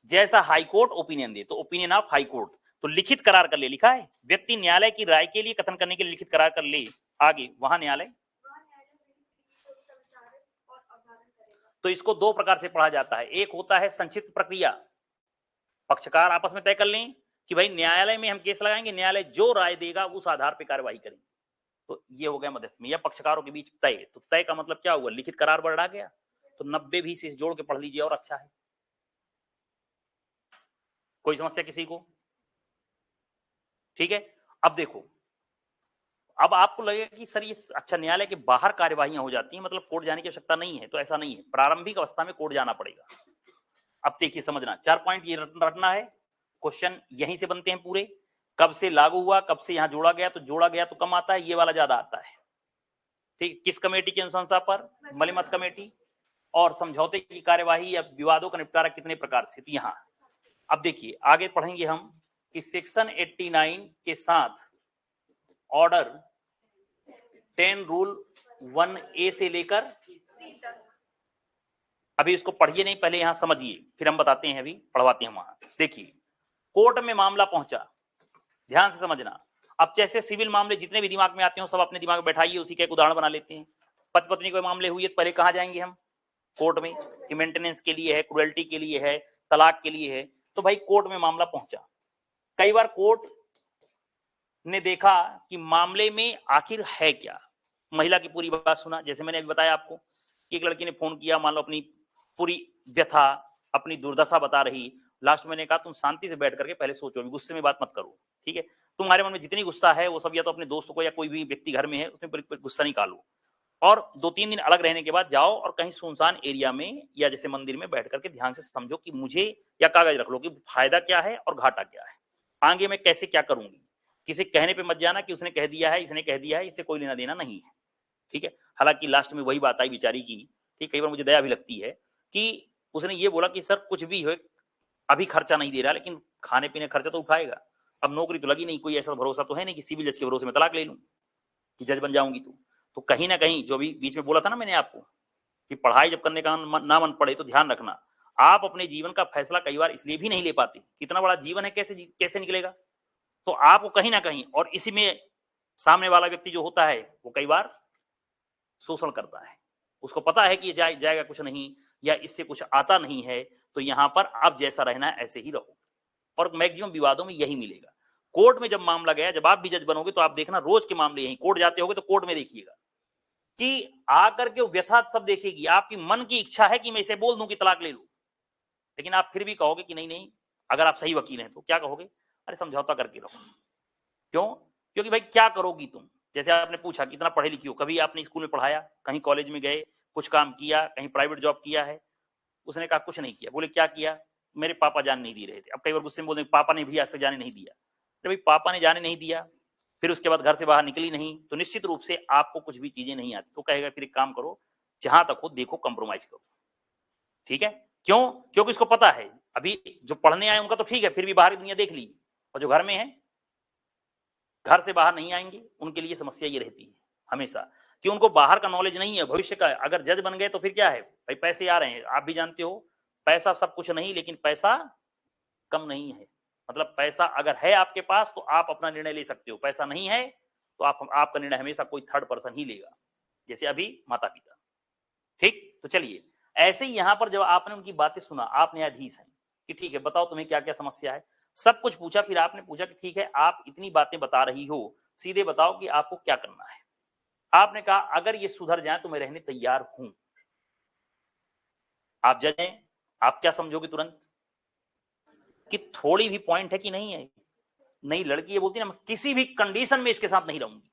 जैसा हाई कोर्ट ओपिनियन दे, तो ओपिनियन ऑफ हाई कोर्ट, तो लिखित करार कर ले, लिखा है, व्यक्ति न्यायालय की राय के लिए कथन करने के लिए लिखित करार कर ले, आगे वहां न्यायालय, तो इसको 2 प्रकार से पढ़ा जाता है, एक होता है संक्षिप्त प्रक्रिया, पक्षकार आपस में तय कर लें कि भाई न्यायालय में हम केस लगाएंगे, न्यायालय जो राय देगा उस आधार पर कार्यवाही करेंगे, तो ये हो गया मध्यस्थ में, या पक्षकारों के बीच तय। तो तय का मतलब क्या हुआ, लिखित करार बढ़ा गया, तो 90 भी से जोड़ के पढ़ लीजिए और अच्छा है। कोई समस्या किसी को, ठीक है। अब देखो, अब आपको लगेगा कि सर ये अच्छा न्यायालय के बाहर कार्यवाहियां हो जाती हैं, मतलब कोर्ट जाने की आवश्यकता नहीं है, तो ऐसा नहीं है, प्रारंभिक अवस्था में कोर्ट जाना पड़ेगा। अब देखिए समझना, 4 पॉइंट ये रटना है, क्वेश्चन यहीं से बनते हैं पूरे, कब से लागू हुआ, कब से यहां जोड़ा गया, तो जोड़ा गया तो कम आता है, ये वाला ज्यादा आता है, ठीक, किस कमेटी की अनुशंसा पर, मलिमत कमेटी, और समझौते की कार्यवाही या विवादों का निपटारा कितने प्रकार से, तो यहां। अब देखिए आगे पढ़ेंगे हम कि सेक्शन 89 के साथ ऑर्डर 10 रूल 1A से लेकर, अभी इसको पढ़िए नहीं, पहले यहां समझिए, फिर हम बताते हैं, अभी पढ़वाते हैं वहां। देखिए कोर्ट में मामला पहुंचा, ध्यान से समझना, अब जैसे सिविल मामले जितने भी दिमाग में आते हो सब अपने दिमाग में बैठाइए, उसी का एक उदाहरण बना लेते हैं। पति पत्नी कोई मामले हुए तो पहले कहाँ जाएंगे हम? कोर्ट में, कि मेंटेनेंस के लिए है, क्रुएल्टी के लिए है, तलाक के लिए है। तो भाई कोर्ट में मामला पहुंचा, कई बार कोर्ट ने देखा कि मामले में आखिर है क्या, महिला की पूरी बात सुना। जैसे मैंने अभी बताया आपको कि एक लड़की ने फोन किया, मान लो अपनी पूरी व्यथा, अपनी दुर्दशा बता रही। लास्ट मैंने कहा तुम शांति से बैठ करके पहले सोचो, गुस्से में बात मत करो, ठीक है? तुम्हारे मन में जितनी गुस्सा है वो सब या तो अपने दोस्त को या कोई भी व्यक्ति घर में है उसमें गुस्सा निकालो, और 2-3 दिन अलग रहने के बाद जाओ और कहीं सुनसान एरिया में या जैसे मंदिर में बैठ करके ध्यान से समझो कि मुझे, या कागज रख लो कि फायदा क्या है और घाटा क्या है, आगे मैं कैसे क्या करूंगी। किसी कहने पे मत जाना कि उसने कह दिया है, इसने कह दिया है, इससे कोई लेना देना नहीं है, ठीक है? हालांकि लास्ट में वही बात आई बेचारी की, ठीक, कई बार मुझे दया भी लगती है कि उसने ये बोला कि सर कुछ भी हो, अभी खर्चा नहीं दे रहा लेकिन खाने पीने खर्चा तो उठाएगा। अब नौकरी तो लगी नहीं, कोई ऐसा भरोसा तो है नहीं कि सिविल जज के भरोसे में तलाक ले लूं कि जज बन जाऊंगी। तो कहीं ना कहीं जो भी बीच में बोला था ना मैंने आपको कि पढ़ाई जब करने का ना मन पड़े तो ध्यान रखना, आप अपने जीवन का फैसला कई बार इसलिए भी नहीं ले पाते, कितना बड़ा जीवन है, कैसे निकलेगा। तो आपको कहीं ना कहीं, और इसी में सामने वाला व्यक्ति जो होता है वो कई बार शोषण करता है, उसको पता है कि ये जाएगा कुछ नहीं या इससे कुछ आता नहीं है, तो यहां पर आप जैसा रहना है ऐसे ही रहो, और मैक्सिमम विवादों में यही मिलेगा। कोर्ट में जब मामला गया, जब आप भी जज बनोगे तो आप देखना रोज के मामले यही, कोर्ट जाते होगे तो कोर्ट में देखिएगा कि आकर के व्यथा सब देखेगी, आपकी मन की इच्छा है कि मैं इसे बोल दूं कि तलाक ले लूं, लेकिन आप फिर भी कहोगे कि नहीं नहीं, अगर आप सही वकील हैं तो क्या कहोगे, अरे समझौता करके रहो। क्यों? क्योंकि भाई क्या करोगी तुम, जैसे आपने पूछा कितना पढ़े लिखी हो, कभी आपने स्कूल में पढ़ाया, कहीं कॉलेज में गए, कुछ काम किया, कहीं प्राइवेट जॉब किया है? उसने कहा कुछ नहीं किया। बोले क्या किया? मेरे पापा जाने नहीं दे रहे थे। अब कई बार गुस्से में बोलते पापा ने भी आज तक जाने नहीं दिया। अरे भाई पापा ने जाने नहीं दिया, फिर उसके बाद घर से बाहर निकली नहीं, तो निश्चित रूप से आपको कुछ भी चीजें नहीं आती। तो कहेगा फिर एक काम करो, जहां तक हो देखो कंप्रोमाइज करो, ठीक है? क्यों? क्योंकि उसको पता है अभी जो पढ़ने आए उनका तो ठीक है, फिर भी बाहरी दुनिया देख ली, और जो घर में है, घर से बाहर नहीं आएंगे, उनके लिए समस्या ये रहती है हमेशा कि उनको बाहर का नॉलेज नहीं है, भविष्य का। अगर जज बन गए तो फिर क्या है भाई, पैसे आ रहे हैं, आप भी जानते हो पैसा सब कुछ नहीं, लेकिन पैसा कम नहीं है। मतलब पैसा अगर है आपके पास तो आप अपना निर्णय ले सकते हो, पैसा नहीं है तो आपका निर्णय हमेशा कोई थर्ड पर्सन ही लेगा, जैसे अभी माता पिता, ठीक? तो चलिए, ऐसे ही यहां पर जब आपने उनकी बातें सुना, आप न्यायाधीश हैं कि ठीक है बताओ तुम्हें क्या क्या समस्या है, सब कुछ पूछा, फिर आपने पूछा कि ठीक है आप इतनी बातें बता रही हो, सीधे बताओ कि आपको क्या करना है। आपने कहा अगर ये सुधर जाए तो मैं रहने तैयार हूं। आप जज हैं, आप क्या समझोगे तुरंत कि थोड़ी भी पॉइंट है कि नहीं है? नहीं, लड़की ये बोलती ना मैं किसी भी कंडीशन में इसके साथ नहीं रहूंगी,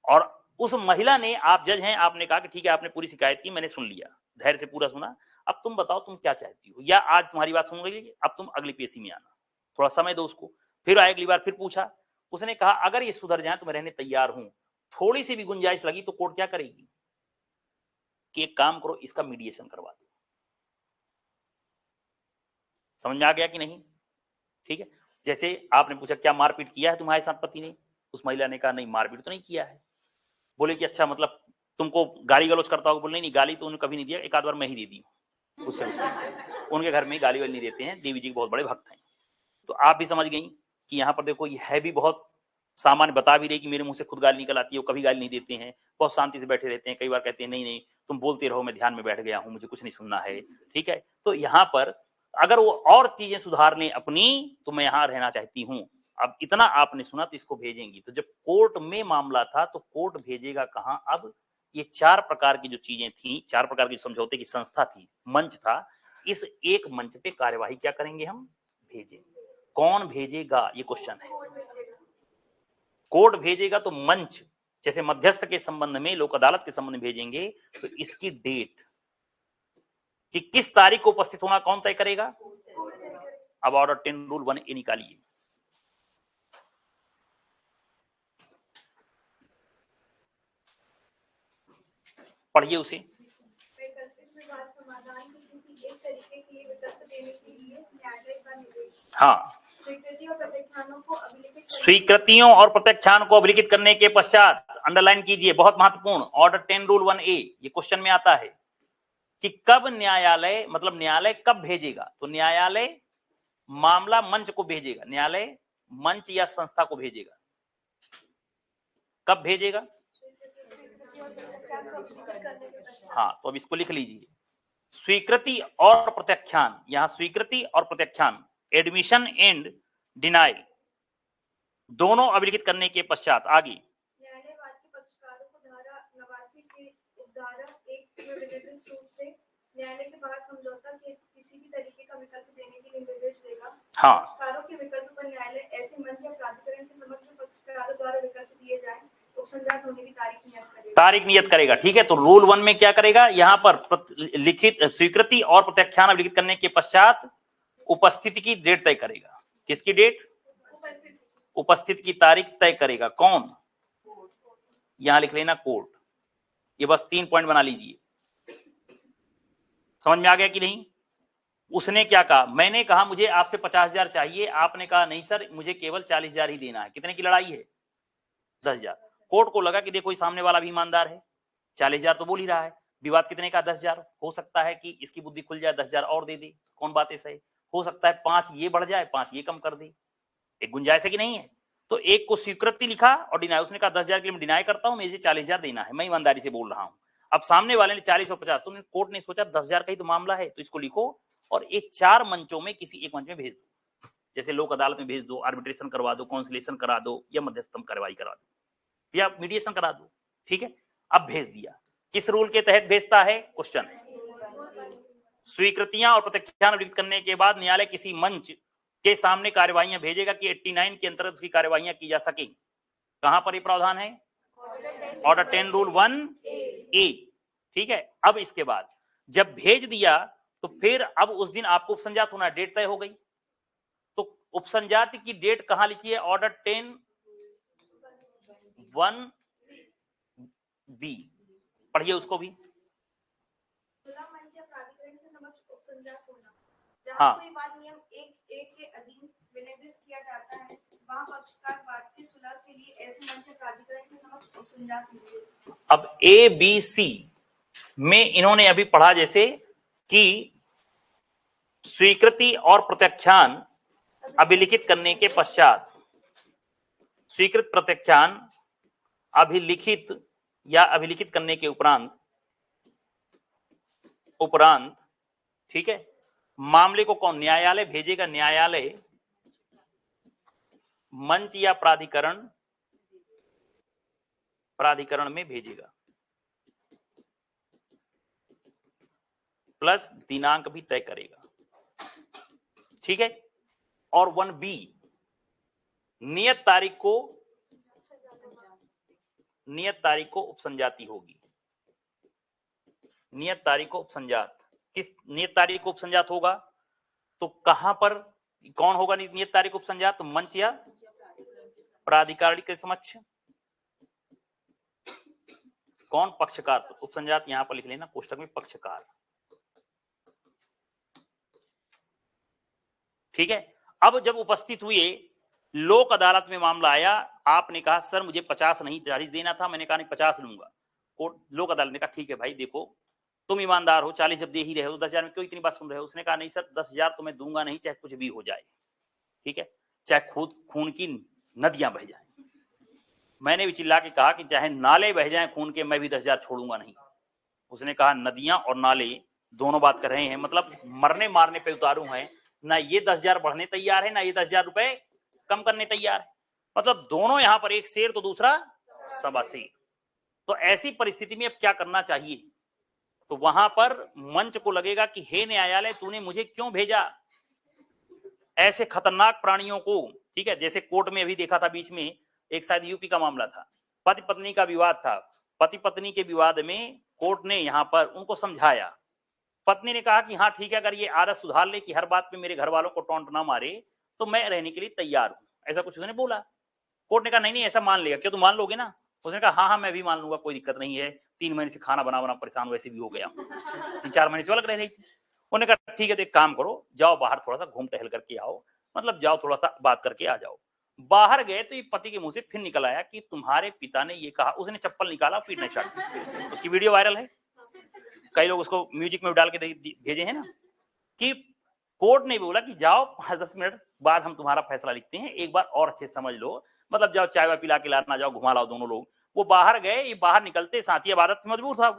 और उस महिला ने, आप जज हैं, आपने कहा कि ठीक है आपने पूरी शिकायत की, मैंने सुन लिया, धैर्य से पूरा सुना, अब तुम बताओ तुम क्या चाहती हो, या आज तुम्हारी बात सुन रही है, अब तुम अगली पेशी में आना, थोड़ा समय दो उसको। फिर आए अगली बार, फिर पूछा, उसने कहा अगर ये सुधर जाए तो मैं रहने तैयार हूं। थोड़ी सी भी गुंजाइश लगी तो कोर्ट क्या करेगी कि एक काम करो इसका मीडिएशन करवा दो। समझ में आ गया कि नहीं? ठीक है। जैसे आपने पूछा क्या मारपीट किया है तुम्हारे साथ पति ने, उस महिला ने कहा नहीं मारपीट तो नहीं किया है। बोले कि अच्छा मतलब तुमको गाली गलौज करता होगा? बोले नहीं गाली तो उन्होंने कभी नहीं दिया, एक आध बार मैं ही दे दी हूँ उससे उनके घर में गाली वाली नहीं देते हैं, देवी जी के बहुत बड़े भक्त हैं। तो आप भी समझ गई कि यहाँ पर देखो ये है भी बहुत सामान्य, बता भी रही कि मेरे मुंह से खुद गाली निकल आती है, वो कभी गाली नहीं देते हैं, बहुत शांति से बैठे रहते हैं। कई बार कहते हैं नहीं नहीं तुम बोलते रहो, मैं ध्यान में बैठ गया हूँ, मुझे कुछ नहीं सुनना है, ठीक है? तो यहाँ पर अगर वो और चीजें सुधार लें अपनी तो मैं यहाँ रहना चाहती हूँ। अब इतना आपने सुना तो इसको भेजेंगी। तो जब कोर्ट में मामला था तो कोर्ट भेजेगा कहां? अब ये 4 प्रकार की जो चीजें थी, 4 प्रकार की समझौते की संस्था थी, मंच था, इस एक मंच पे कार्यवाही क्या करेंगे हम? भेजेंगे। कौन भेजेगा ये क्वेश्चन है। कोर्ट भेजेगा तो मंच, जैसे मध्यस्थ के संबंध में, लोक अदालत के संबंध में भेजेंगे, तो इसकी डेट कि किस तारीख को उपस्थित होना कौन तय करेगा? अब ऑर्डर 10 रूल 1A निकालिए। पढ़िए उसे। हाँ, स्वीकृतियों और प्रत्याख्यान को अभिलिखित करने के पश्चात, अंडरलाइन कीजिए, बहुत महत्वपूर्ण, ऑर्डर 10 रूल 1A ये क्वेश्चन में आता है कि कब न्यायालय, मतलब न्यायालय कब भेजेगा? तो न्यायालय मामला मंच को भेजेगा, न्यायालय मंच या संस्था को भेजेगा। कब भेजेगा? हाँ, तो अब इसको लिख लीजिए, स्वीकृति और प्रत्याख्यान, यहाँ स्वीकृति और प्रत्याख्यान, एडमिशन एंड डिनाइल, दोनों अभिलिखित करने के पश्चात आगे न्यायालयवाद के पक्षकारों को धारा 89 के उपधारा 1 में विनिर्दिष्ट रूप से न्यायालय के बाहर समझौता के किसी भी तरीके का विकल्प देने के लिए निर्देश देगा। हाँ। पक्षकारों के विकल्प पर न्यायालय ऐसे मंच या प्राधिकरण के समक्ष पक्षकारों द्वारा विकल्प दिए जाएं, उपसंजात होने की तारीख नियत करेगा। ठीक है, तो रूल 1 में क्या करेगा, यहाँ पर लिखित स्वीकृति और प्रत्याख्यान अभिलिखित करने के पश्चात उपस्थिति की डेट तय करेगा। किसकी डेट? उपस्थिति की तारीख तय करेगा। कौन? यहां लिख लेना कोर्ट। ये बस 3 पॉइंट बना लीजिए। समझ में आ गया कि नहीं? उसने क्या कहा, मैंने कहा मुझे आपसे 50,000 चाहिए, आपने कहा नहीं सर मुझे केवल 40,000 ही देना है। कितने की लड़ाई है? 10,000। कोर्ट को लगा कि देखो सामने वाला भी ईमानदार है, 40,000 तो बोल ही रहा है, विवाद कितने का? 10,000। हो सकता है कि इसकी बुद्धि खुल जाए, 10,000 और दे दे। कौन बात है सही? हो सकता है 5 ये बढ़ जाए, 5 ये कम कर दे। एक गुंजाइश है कि नहीं है? तो एक को स्वीकृति लिखा और डिनाई, उसने कहा 10,000 के लिए मैं डिनाई करता हूं, मुझे 40,000 देना है, मैं ईमानदारी से बोल रहा हूं। अब सामने वाले ने 40 और 50, तो कोर्ट ने सोचा 10,000 का ही तो मामला है, तो इसको लिखो और एक 4 मंचों में किसी एक मंच में भेज दो। जैसे लोक अदालत में भेज दो, आर्बिट्रेशन करवा दो, काउंसिलेशन करा दो, या मध्यस्थम कार्रवाई करा दो, या मीडिएशन करा दो। ठीक है, अब भेज दिया। किस रूल के तहत भेजता है? क्वेश्चन है। स्वीकृतियां और प्रत्याख्यान अभिलिखित करने के बाद न्यायालय किसी मंच के सामने कार्यवाहियां भेजेगा कि 89 के अंतर्गत उसकी कार्यवाहियां की जा सके। कहां पर ये प्रावधान है? Order 10 rule 1A। ठीक है, अब इसके बाद जब भेज दिया तो फिर अब उस दिन आपको उपसंजात होना, डेट तय हो गई। तो उपसंजात की डेट कहां लिखी है? ऑर्डर 10 1B, पढ़िए उसको भी। हाँ, कोई बात नियम 1 के अधीन विनिर्दिष्ट किया जाता है, वहां पक्षकार वाद की सुलह के लिए ऐसे मंच या प्राधिकरण के समक्ष उपसंजात होंगे। अब ABC में इन्होंने अभी पढ़ा जैसे कि स्वीकृति और प्रत्याख्यान अभिलिखित करने के पश्चात, स्वीकृत प्रत्याख्यान अभिलिखित या अभिलिखित करने के उपरांत ठीक है, मामले को कौन? न्यायालय भेजेगा। न्यायालय मंच या प्राधिकरण में भेजेगा, प्लस दिनांक भी तय करेगा। ठीक है, और 1B नियत तारीख को उपसंजाति होगी। नियत तारीख को उपसंजात, किस नियत तारीख को उपसंजात होगा? तो कहां पर कौन होगा नियत तारीख उपसंजात? तो मंच या प्राधिकारी के समक्ष। कौन? पक्षकार। उपसंजात यहां पर लिख लेना कोष्टक में, पक्षकार। ठीक है, अब जब उपस्थित हुए, लोक अदालत में मामला आया, आपने कहा सर मुझे 50 नहीं 40 देना था, मैंने कहा नहीं 50 लूंगा। कोर्ट लोक अदालत ने कहा ठीक है भाई देखो तुम ईमानदार हो, 40 जब दे ही रहे हो, 10,000 में क्यों इतनी बात सुन रहे हो? उसने कहा नहीं सर 10,000 तो मैं दूंगा नहीं, चाहे कुछ भी हो जाए। ठीक है, चाहे खून की नदियां बह जाए। मैंने भी चिल्ला के कहा कि चाहे नाले बह जाए खून के, मैं भी 10,000 छोड़ूंगा नहीं। उसने कहा नदियां और नाले दोनों बात कर रहे हैं, मतलब मरने मारने पे उतारू हैं ना, ये 10,000 बढ़ने तैयार है ना ये 10,000 रुपए कम करने तैयार है। मतलब दोनों यहां पर, एक शेर तो दूसरा सवा शेर। तो ऐसी परिस्थिति में अब क्या करना चाहिए? तो वहां पर मंच को लगेगा कि हे न्यायालय तूने मुझे क्यों भेजा ऐसे खतरनाक प्राणियों को। ठीक है, जैसे कोर्ट में अभी देखा था बीच में एक शायद यूपी का मामला था, पति पत्नी का विवाद था। पति पत्नी के विवाद में कोर्ट ने यहां पर उनको समझाया। पत्नी ने कहा कि हाँ ठीक है, अगर ये आदत सुधार ले कि हर बात पे मेरे घर वालों को टोंट ना मारे तो मैं रहने के लिए तैयार हूं, ऐसा कुछ उसने बोला। कोर्ट ने कहा नहीं नहीं ऐसा मान लेगा, क्या तुम मान लोगे ना? उसने कहा हाँ हाँ मैं भी मान लूंगा, कोई दिक्कत नहीं है, 3 महीने से खाना बना बना परेशान वैसे भी हो गया, 3-4 महीने से अलग रह रही थी। उन्होंने कहा ठीक है तो एक काम करो, जाओ बाहर थोड़ा सा घूम टहल करके आओ, मतलब जाओ थोड़ा सा बात करके आ जाओ। बाहर गए तो ये पति के मुंह से फिर निकल आया कि तुम्हारे पिता ने ये कहा। उसने चप्पल निकाला, पीटना स्टार्ट किया। उसकी वीडियो वायरल है, कई लोग उसको म्यूजिक में डाल के भेजे हैं ना, कि कोर्ट ने बोला कि जाओ 5-10 मिनट बाद हम तुम्हारा फैसला लिखते हैं, एक बार और अच्छे से समझ लो, मतलब जाओ चाय वाय पिला के लाना, जाओ घुमा लाओ दोनों लोग, वो बाहर गए, ये बाहर निकलते साथ ही इबादत से मजबूर था,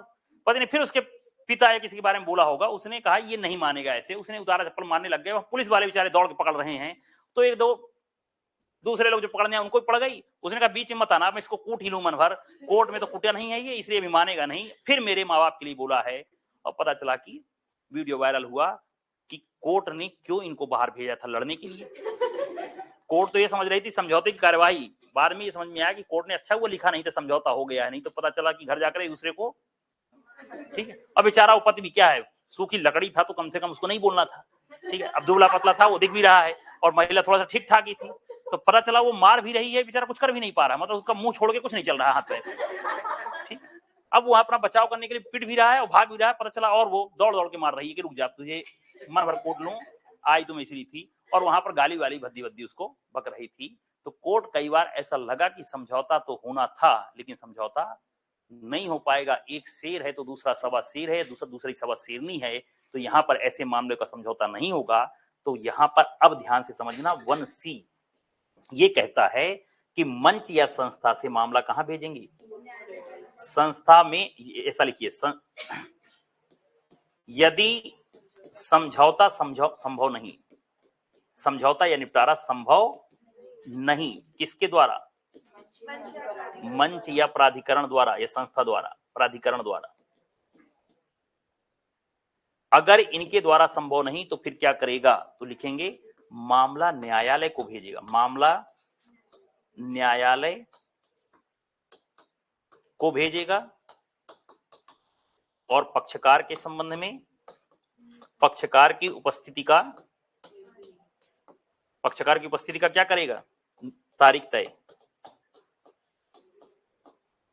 पता नहीं फिर उसके पिता या किसी के बारे में बोला होगा, उसने कहा ये नहीं मानेगा ऐसे, उसने उतारा चप्पल मारने लग गए, पुलिस वाले बेचारे दौड़ के पकड़ रहे हैं, तो एक दो दूसरे लोग जो पकड़ने उनको भी पड़ गई, उसने कहा बीच में मत आना, मैं इसको कूट ही लूं मन भर, कोर्ट में तो कुटिया नहीं है ये, इसलिए भी मानेगा नहीं, फिर मेरे माँ बाप के लिए बोला है। और पता चला कि वीडियो वायरल हुआ कि कोर्ट ने क्यों इनको बाहर भेजा था लड़ने के लिए। कोर्ट तो ये समझ रही थी समझौते की कार्यवाही, बाद में ये समझ में आया कि कोर्ट ने अच्छा वो लिखा नहीं था समझौता हो गया है, नहीं तो पता चला कि घर जाकर एक दूसरे को, ठीक है। अब बेचारा उपति भी क्या है, सूखी लकड़ी था तो कम से कम उसको नहीं बोलना था, ठीक है। अब दुबला पतला था, वो दिख भी रहा है, और महिला थोड़ा सा ठीक ठाक ही थी, तो पता चला वो मार भी रही है, बेचारा कुछ कर भी नहीं पा रहा, मतलब उसका मुंह छोड़ के कुछ नहीं चल रहा हाथ पे, ठीक। अब वो अपना बचाव करने के लिए पिट भी रहा है और भाग भी रहा है, पता चला और वो दौड़ दौड़ के मार रही है कि रुक जा, तुझे मन भर कोट लूं, आज तुम इसलिए थी, और वहां पर गाली वाली भद्दी भद्दी उसको बक रही थी। तो कोर्ट कई बार ऐसा लगा कि समझौता तो होना था, लेकिन समझौता नहीं हो पाएगा, एक शेर है तो दूसरा सवा शेर है, दूसरी सवा शेरनी है, तो यहाँ पर ऐसे मामले का समझौता नहीं होगा। तो यहाँ पर अब ध्यान से समझना, 1C ये कहता है कि मंच या संस्था से मामला कहां भेजेंगे, संस्था में, ऐसा लिखिए, यदि समझौता संभव नहीं, समझौता या निपटारा संभव नहीं, किसके द्वारा, मंच या प्राधिकरण द्वारा या संस्था द्वारा, प्राधिकरण द्वारा, अगर इनके द्वारा संभव नहीं तो फिर क्या करेगा, तो लिखेंगे मामला न्यायालय को भेजेगा, मामला न्यायालय को भेजेगा, और पक्षकार के संबंध में पक्षकार की उपस्थिति का क्या करेगा, तारीख तय।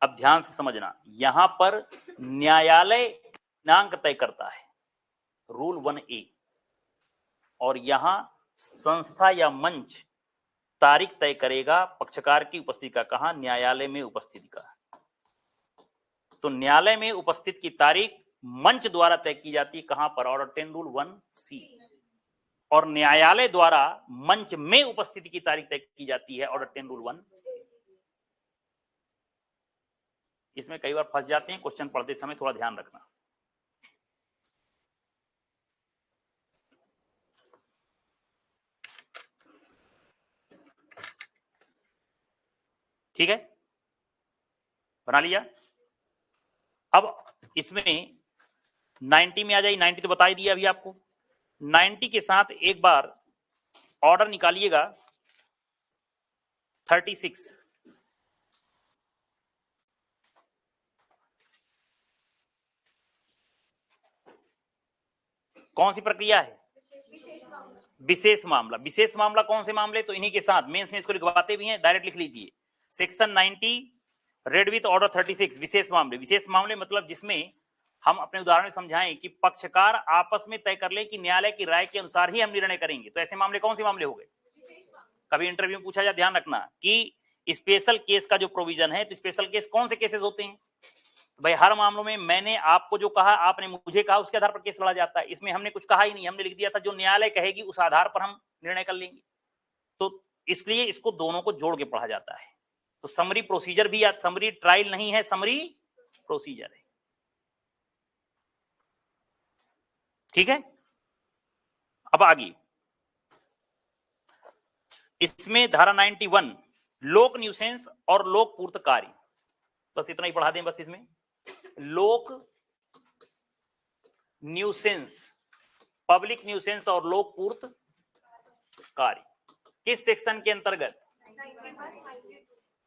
अब ध्यान से समझना, यहां पर न्यायालय दिनांक तय करता है, रूल 1A, और यहां संस्था या मंच तारीख तय करेगा पक्षकार की उपस्थिति का, कहां, न्यायालय में उपस्थिति का। तो न्यायालय में उपस्थित की तारीख मंच द्वारा तय की जाती है, कहां पर, ऑर्डर 10 रूल 1C, और न्यायालय द्वारा मंच में उपस्थिति की तारीख तय की जाती है, ऑर्डर 10 रूल 1। इसमें कई बार फंस जाते हैं, क्वेश्चन पढ़ते समय थोड़ा ध्यान रखना। ठीक है, बना लिया। अब इसमें 90 में आ जाइए, 90 तो बता ही दिया अभी आपको, 90 के साथ एक बार ऑर्डर निकालिएगा 36। कौन सी प्रक्रिया है, विशेष मामला। विशेष मामला कौन से मामले, तो इन्हीं के साथ मेंस में इसको लिखवाते भी हैं, डायरेक्ट लिख लीजिए, सेक्शन 90 रेड विथ ऑर्डर 36, विशेष मामले। विशेष मामले मतलब जिसमें हम अपने उदाहरण में समझाएं कि पक्षकार आपस में तय कर ले कि न्यायालय की राय के अनुसार ही हम निर्णय करेंगे, तो ऐसे मामले कौन से मामले हो गए। कभी इंटरव्यू में पूछा जाए, ध्यान रखना कि स्पेशल केस का जो प्रोविजन है, तो स्पेशल केस कौन से केसेस होते हैं, तो भाई हर मामलों में मैंने आपको जो कहा, आपने मुझे कहा, उसके आधार पर केस लड़ा जाता है। इसमें हमने कुछ कहा ही नहीं, हमने लिख दिया था जो न्यायालय कहेगी उस आधार पर हम निर्णय कर लेंगे, तो इसलिए इसको दोनों को जोड़ के पढ़ा जाता है। तो समरी प्रोसीजर भी, समरी ट्रायल नहीं है, समरी प्रोसीजर है, ठीक है। अब आगे इसमें धारा 91 लोक न्यूसेंस और लोक पूर्त कार्य, बस इतना ही पढ़ा दें। बस इसमें लोक न्यूसेंस, पब्लिक न्यूसेंस और लोक पूर्त कार्य किस सेक्शन के अंतर्गत,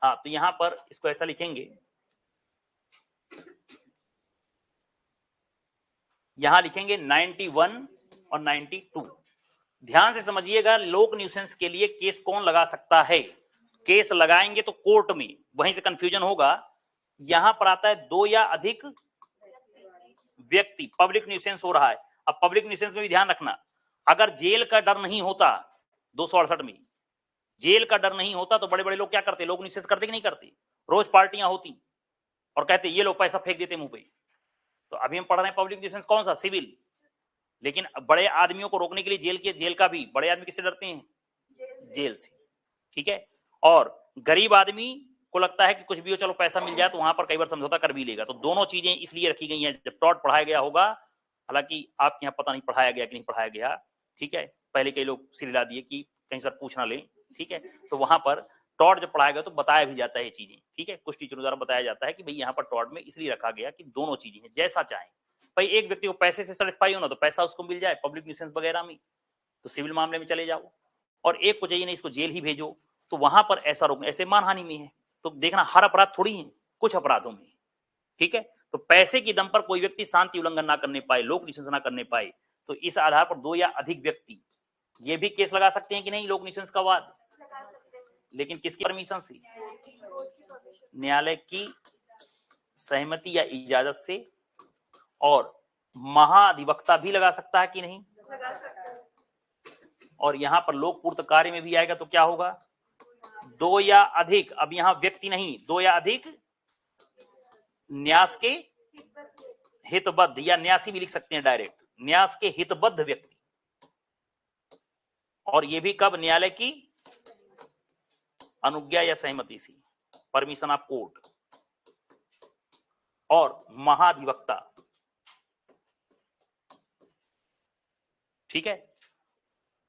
हाँ, तो यहां पर इसको ऐसा लिखेंगे, यहां लिखेंगे 91 और 92। ध्यान से समझिएगा, लोक न्यूसेंस के लिए केस कौन लगा सकता है, केस लगाएंगे तो कोर्ट में, वहीं से कंफ्यूजन होगा। यहां पर आता है दो या अधिक व्यक्ति, पब्लिक न्यूसेंस हो रहा है। अब पब्लिक न्यूसेंस में भी ध्यान रखना, अगर जेल का डर नहीं होता, 268 में जेल का डर नहीं होता, तो बड़े बड़े लोग क्या करते, लोग न्यूसेंस करते कि नहीं करते, रोज पार्टियां होती और कहते ये लोग पैसा फेंक देते मुंह पे। तो अभी हम पढ़ रहे हैं पब्लिक न्यूसेंस कौन सा, सिविल, लेकिन बड़े आदमियों को रोकने के लिए जेल का भी, बड़े आदमी किससे डरते हैं, जेल से, ठीक है। और गरीब आदमी को लगता है कि कुछ भी हो चलो पैसा मिल जाए, तो वहां पर कई बार समझौता कर भी लेगा। तो दोनों चीजें इसलिए रखी गई हैं। जब टॉर्ट पढ़ाया गया होगा, हालांकि आपके यहाँ पता नहीं पढ़ाया गया कि नहीं पढ़ाया गया, ठीक है, पहले कई लोग सिर हिला दिए कि कहीं सर पूछ ना ले, ठीक है, तो वहां पर टॉर्ट जब पढ़ाया गया तो बताया भी जाता है ये चीजें, ठीक है, कुछ टीचरों द्वारा बताया जाता है कि भाई यहाँ पर टॉर्ट में इसलिए रखा गया कि दोनों चीजें हैं, जैसा चाहे भाई एक व्यक्ति को पैसे से सेटिस्फाई होना तो पैसा उसको मिल जाए पब्लिक न्यूसेंस वगैरह में, तो सिविल मामले में चले जाओ, और एक को चाहिए नहीं इसको जेल ही भेजो, तो वहां पर ऐसा रोक, ऐसे मानहानि में है। तो देखना हर अपराध थोड़ी है, कुछ अपराधों में, ठीक है, तो पैसे की दम पर कोई व्यक्ति शांति उल्लंघन ना करने पाए, लोक निशंस ना करने पाए, तो इस आधार पर दो या अधिक व्यक्ति ये भी केस लगा सकते हैं कि नहीं लोक निशंस का वाद, लेकिन किसकी परमिशन से, न्यायालय की सहमति या इजाजत से, और महाधिवक्ता भी लगा सकता है कि नहीं, और यहां पर लोक पूर्त कार्य में भी आएगा तो क्या होगा, दो या अधिक, अब यहां व्यक्ति नहीं, दो या अधिक न्यास के हितबद्ध, या न्यासी भी लिख सकते हैं डायरेक्ट, न्यास के हितबद्ध व्यक्ति, और ये भी कब, न्यायालय की अनुज्ञा या सहमति से, परमिशन ऑफ कोर्ट, और महाधिवक्ता, ठीक है।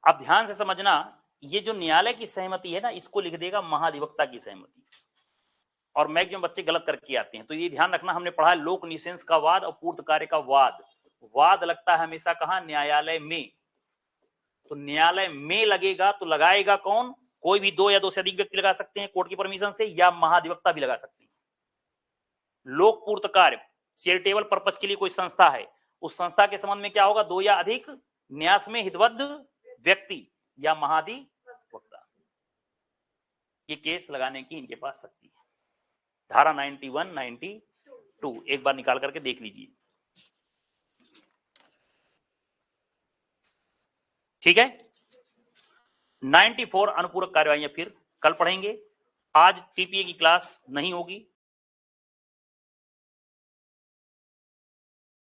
अब ध्यान से समझना, ये जो न्यायालय की सहमति है ना, इसको लिख देगा महाधिवक्ता की सहमति, और मैक्सिमम बच्चे गलत करके आते हैं, तो ये ध्यान रखना, हमने पढ़ा लोक निशंस का वाद और पूर्त कार्य का वाद, वाद लगता है हमेशा कहां, न्यायालय में, तो न्यायालय में लगेगा तो लगाएगा कौन, कोई भी दो या दो से अधिक व्यक्ति लगा सकते हैं कोर्ट की परमिशन से, या महाधिवक्ता भी लगा सकते हैं। लोक पूर्त कार्य चैरिटेबल पर्पज के लिए कोई संस्था है, उस संस्था के संबंध में क्या होगा, दो या अधिक न्यास में हितबद्ध व्यक्ति या महाधिवक्ता, ये केस लगाने की इनके पास शक्ति है। धारा 91, 92 एक बार निकाल करके देख लीजिए, ठीक है। 94 अनुपूरक कार्यवाहियां फिर कल पढ़ेंगे, आज टीपीए की क्लास नहीं होगी,